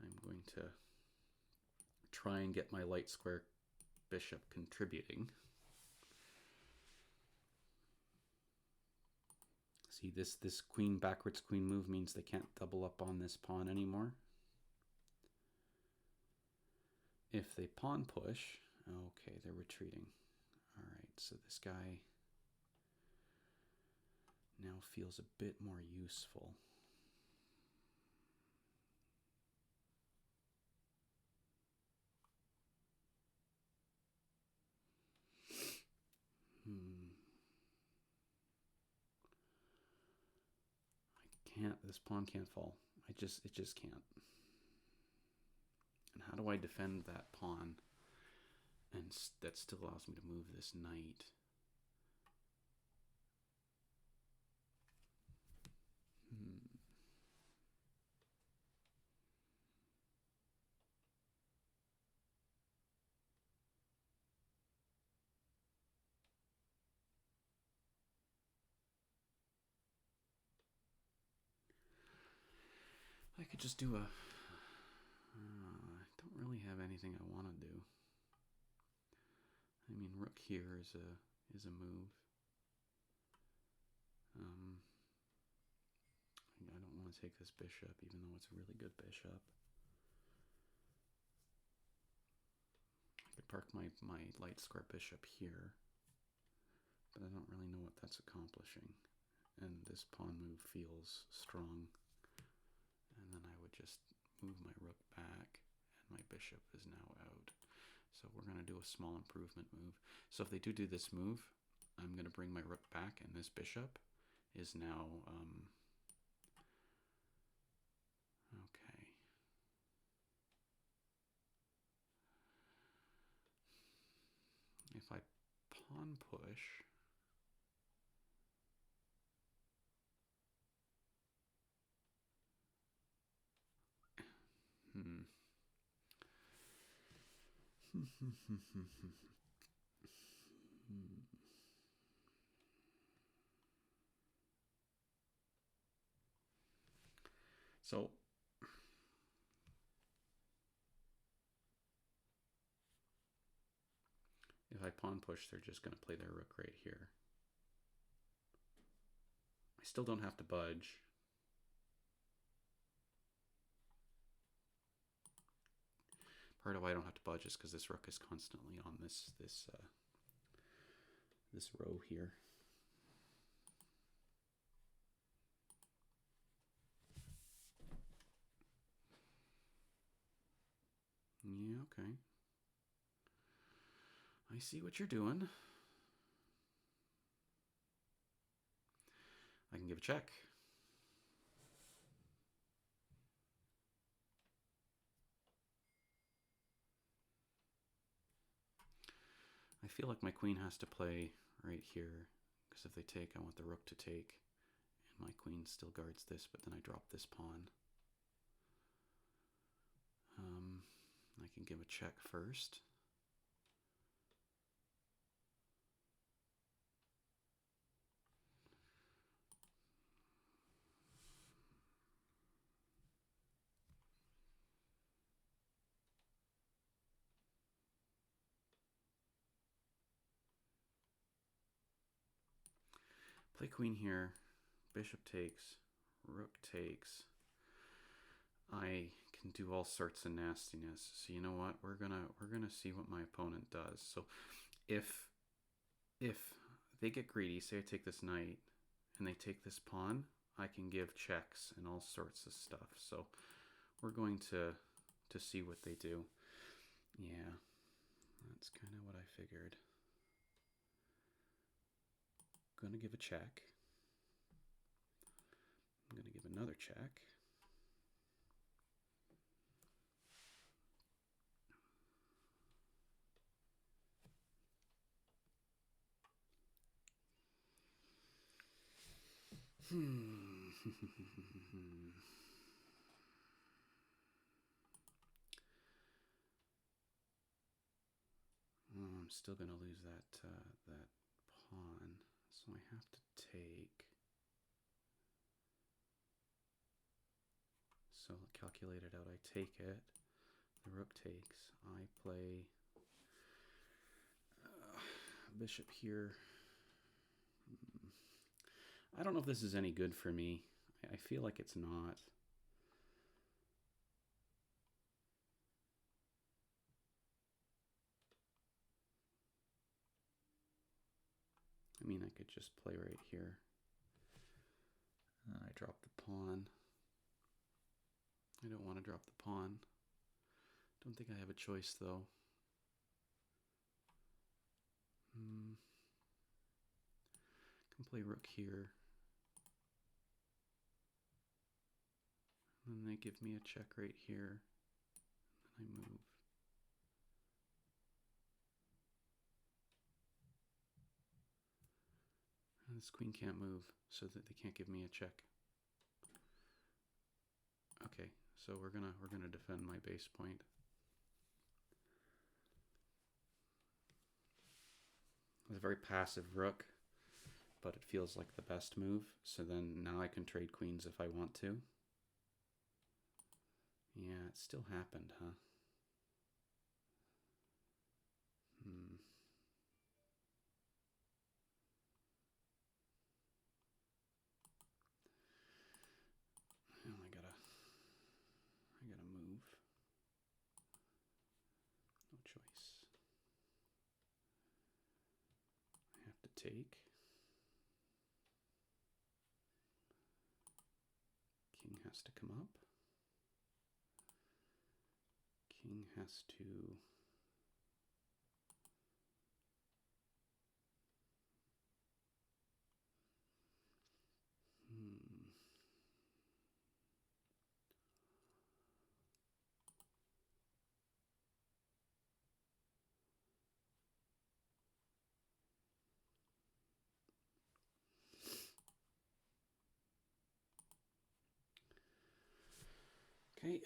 I'm going to try and get my light square bishop contributing. See, this queen backwards queen move means they can't double up on this pawn anymore. If they pawn push, okay, they're retreating. All right, so this guy now feels a bit more useful. I can't, this pawn can't fall. It just can't. And how do I defend that pawn? And that still allows me to move this knight. I could just do a... I don't really have anything I want to do. I mean, rook here is a move. I don't want to take this bishop, even though it's a really good bishop. I could park my light square bishop here, but I don't really know what that's accomplishing. And this pawn move feels strong. And then I would just move my rook back, and my bishop is now out. So we're going to do a small improvement move. So if they do this move, I'm going to bring my rook back, and this bishop is now... okay. If I pawn push... So if I pawn push, they're just going to play their rook right here. I still don't have to budge. Part of why I don't have to budge is because this rook is constantly on this row here. Yeah, okay. I see what you're doing. I can give a check. I feel like my queen has to play right here, because if they take, I want the rook to take, and my queen still guards this, but then I drop this pawn. I can give a check first. Play queen here, bishop takes, rook takes. I can do all sorts of nastiness. So you know what? We're gonna see what my opponent does. So if they get greedy, say I take this knight and they take this pawn, I can give checks and all sorts of stuff. So we're going to see what they do. Yeah, that's kind of what I figured. I'm gonna give a check. I'm gonna give another check. I'm still going to lose that pawn, so I have to take. So calculate it out. I take it. The rook takes. I play bishop here. I don't know if this is any good for me. I feel like it's not. I mean, I could just play right here. I drop the pawn. I don't want to drop the pawn. Don't think I have a choice, though. Can play rook here. And then they give me a check right here. And I move. And this queen can't move, so that they can't give me a check. Okay, so we're gonna defend my base point. It's a very passive rook, but it feels like the best move. So then now I can trade queens if I want to. Yeah, it still happened, huh? Well, I gotta move. No choice. I have to take. King has to come up. King has to Okay,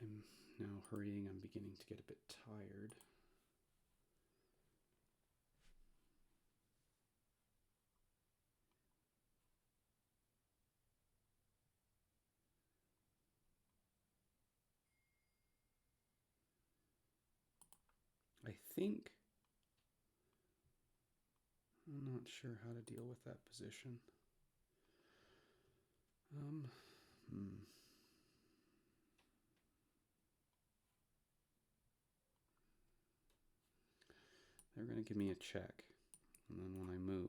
I'm now hurrying. I'm beginning to get a bit tired. I think I'm not sure how to deal with that position. They're going to give me a check. And then when I move,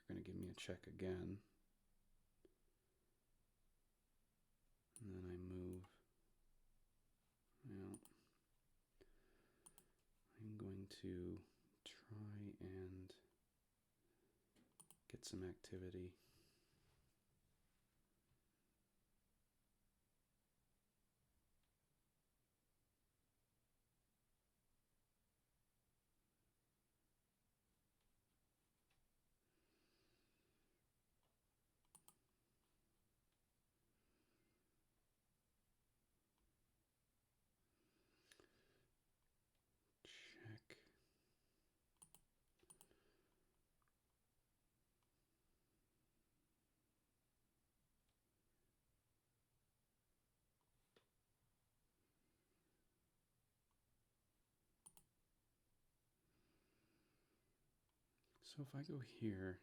they're going to give me a check again. And then I move. Well, I'm going to try and get some activity. Check. So if I go here,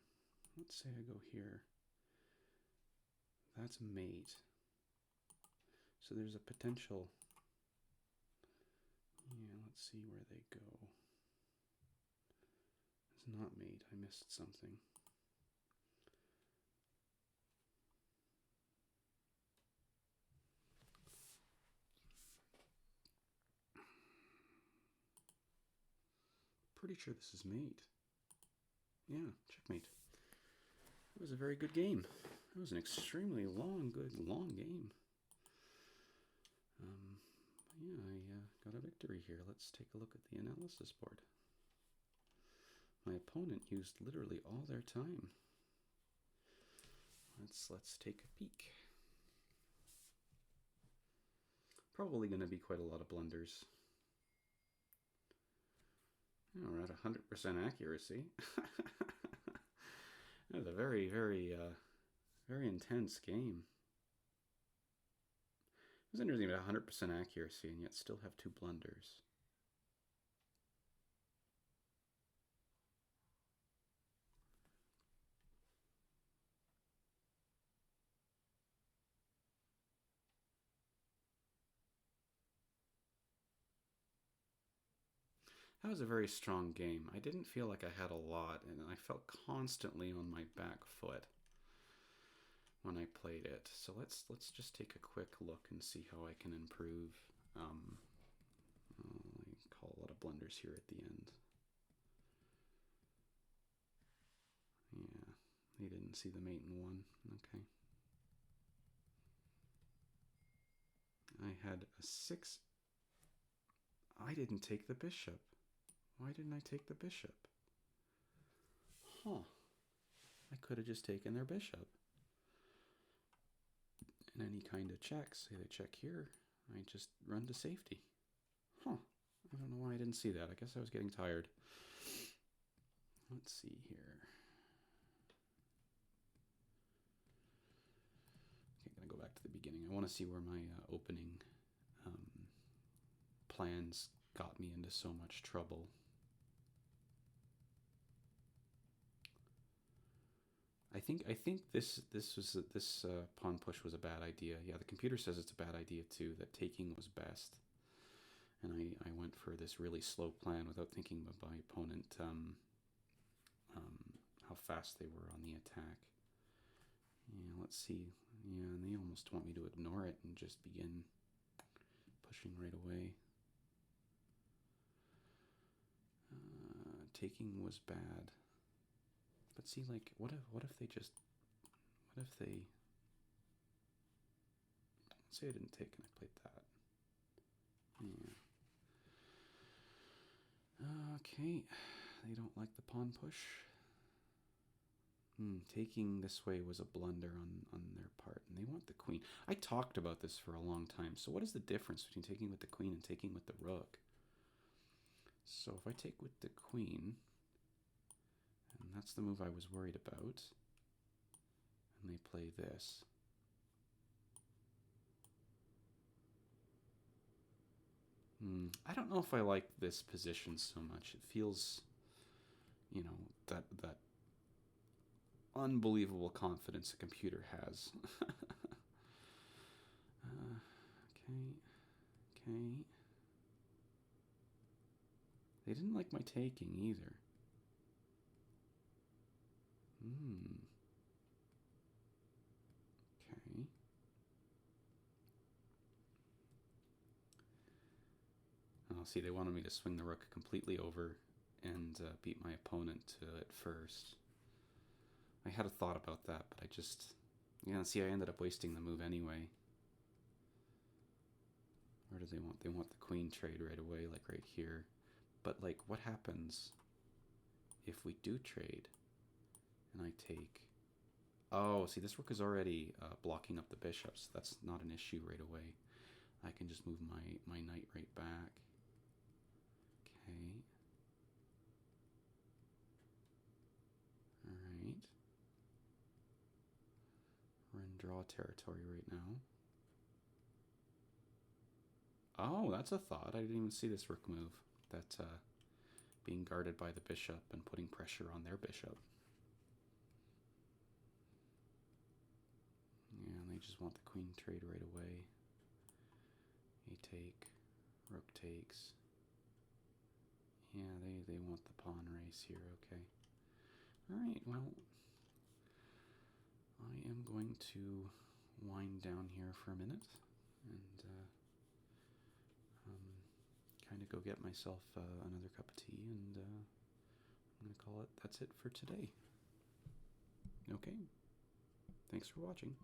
let's say I go here, that's mate. So there's a potential. Yeah, let's see where they go. It's not mate. I missed something. Pretty sure this is mate. Yeah, checkmate. It was a very good game. It was an extremely long game. Yeah, I got a victory here. Let's take a look at the analysis board. My opponent used literally all their time. Let's take a peek. Probably going to be quite a lot of blunders. Oh, we're at 100% accuracy. That was a very, very intense game. It was interesting about 100% accuracy and yet still have two blunders. That was a very strong game. I didn't feel like I had a lot, and I felt constantly on my back foot when I played it. So let's just take a quick look and see how I can improve. I call a lot of blunders here at the end. Yeah, they didn't see the mate in one. Okay. I had a 6. I didn't take the bishop. Why didn't I take the bishop? Huh. I could have just taken their bishop. And any kind of check, say they check here, I just run to safety. Huh. I don't know why I didn't see that. I guess I was getting tired. Let's see here. Okay, I'm going to go back to the beginning. I want to see where my opening plans got me into so much trouble. I think this pawn push was a bad idea. Yeah, the computer says it's a bad idea too. That taking was best, and I went for this really slow plan without thinking of my opponent, how fast they were on the attack. Yeah, let's see. Yeah, and they almost want me to ignore it and just begin pushing right away. Taking was bad. But see, like, what if they just, what if they, let's say I didn't take and I played that. Yeah. Okay, they don't like the pawn push. Taking this way was a blunder on their part, and they want the queen. I talked about this for a long time. So what is the difference between taking with the queen and taking with the rook? So if I take with the queen, and that's the move I was worried about, and they play this. I don't know if I like this position so much. It feels, that unbelievable confidence a computer has. Okay. They didn't like my taking either. Okay. Oh, see, they wanted me to swing the rook completely over and beat my opponent to it first. I had a thought about that, but I just... Yeah, see, I ended up wasting the move anyway. Where do they want? They want the queen trade right away, like right here. But, like, what happens if we do trade and I take... Oh, see, this rook is already blocking up the bishops. That's not an issue right away. I can just move my knight right back. Okay. Alright. We're in draw territory right now. Oh, that's a thought. I didn't even see this rook move. That being guarded by the bishop and putting pressure on their bishop. Yeah, and they just want the queen trade right away. A take, rook takes. Yeah, they want the pawn race here, okay. Alright, well, I am going to wind down here for a minute and kind of go get myself another cup of tea, and I'm going to call it that's it for today. Okay, thanks for watching.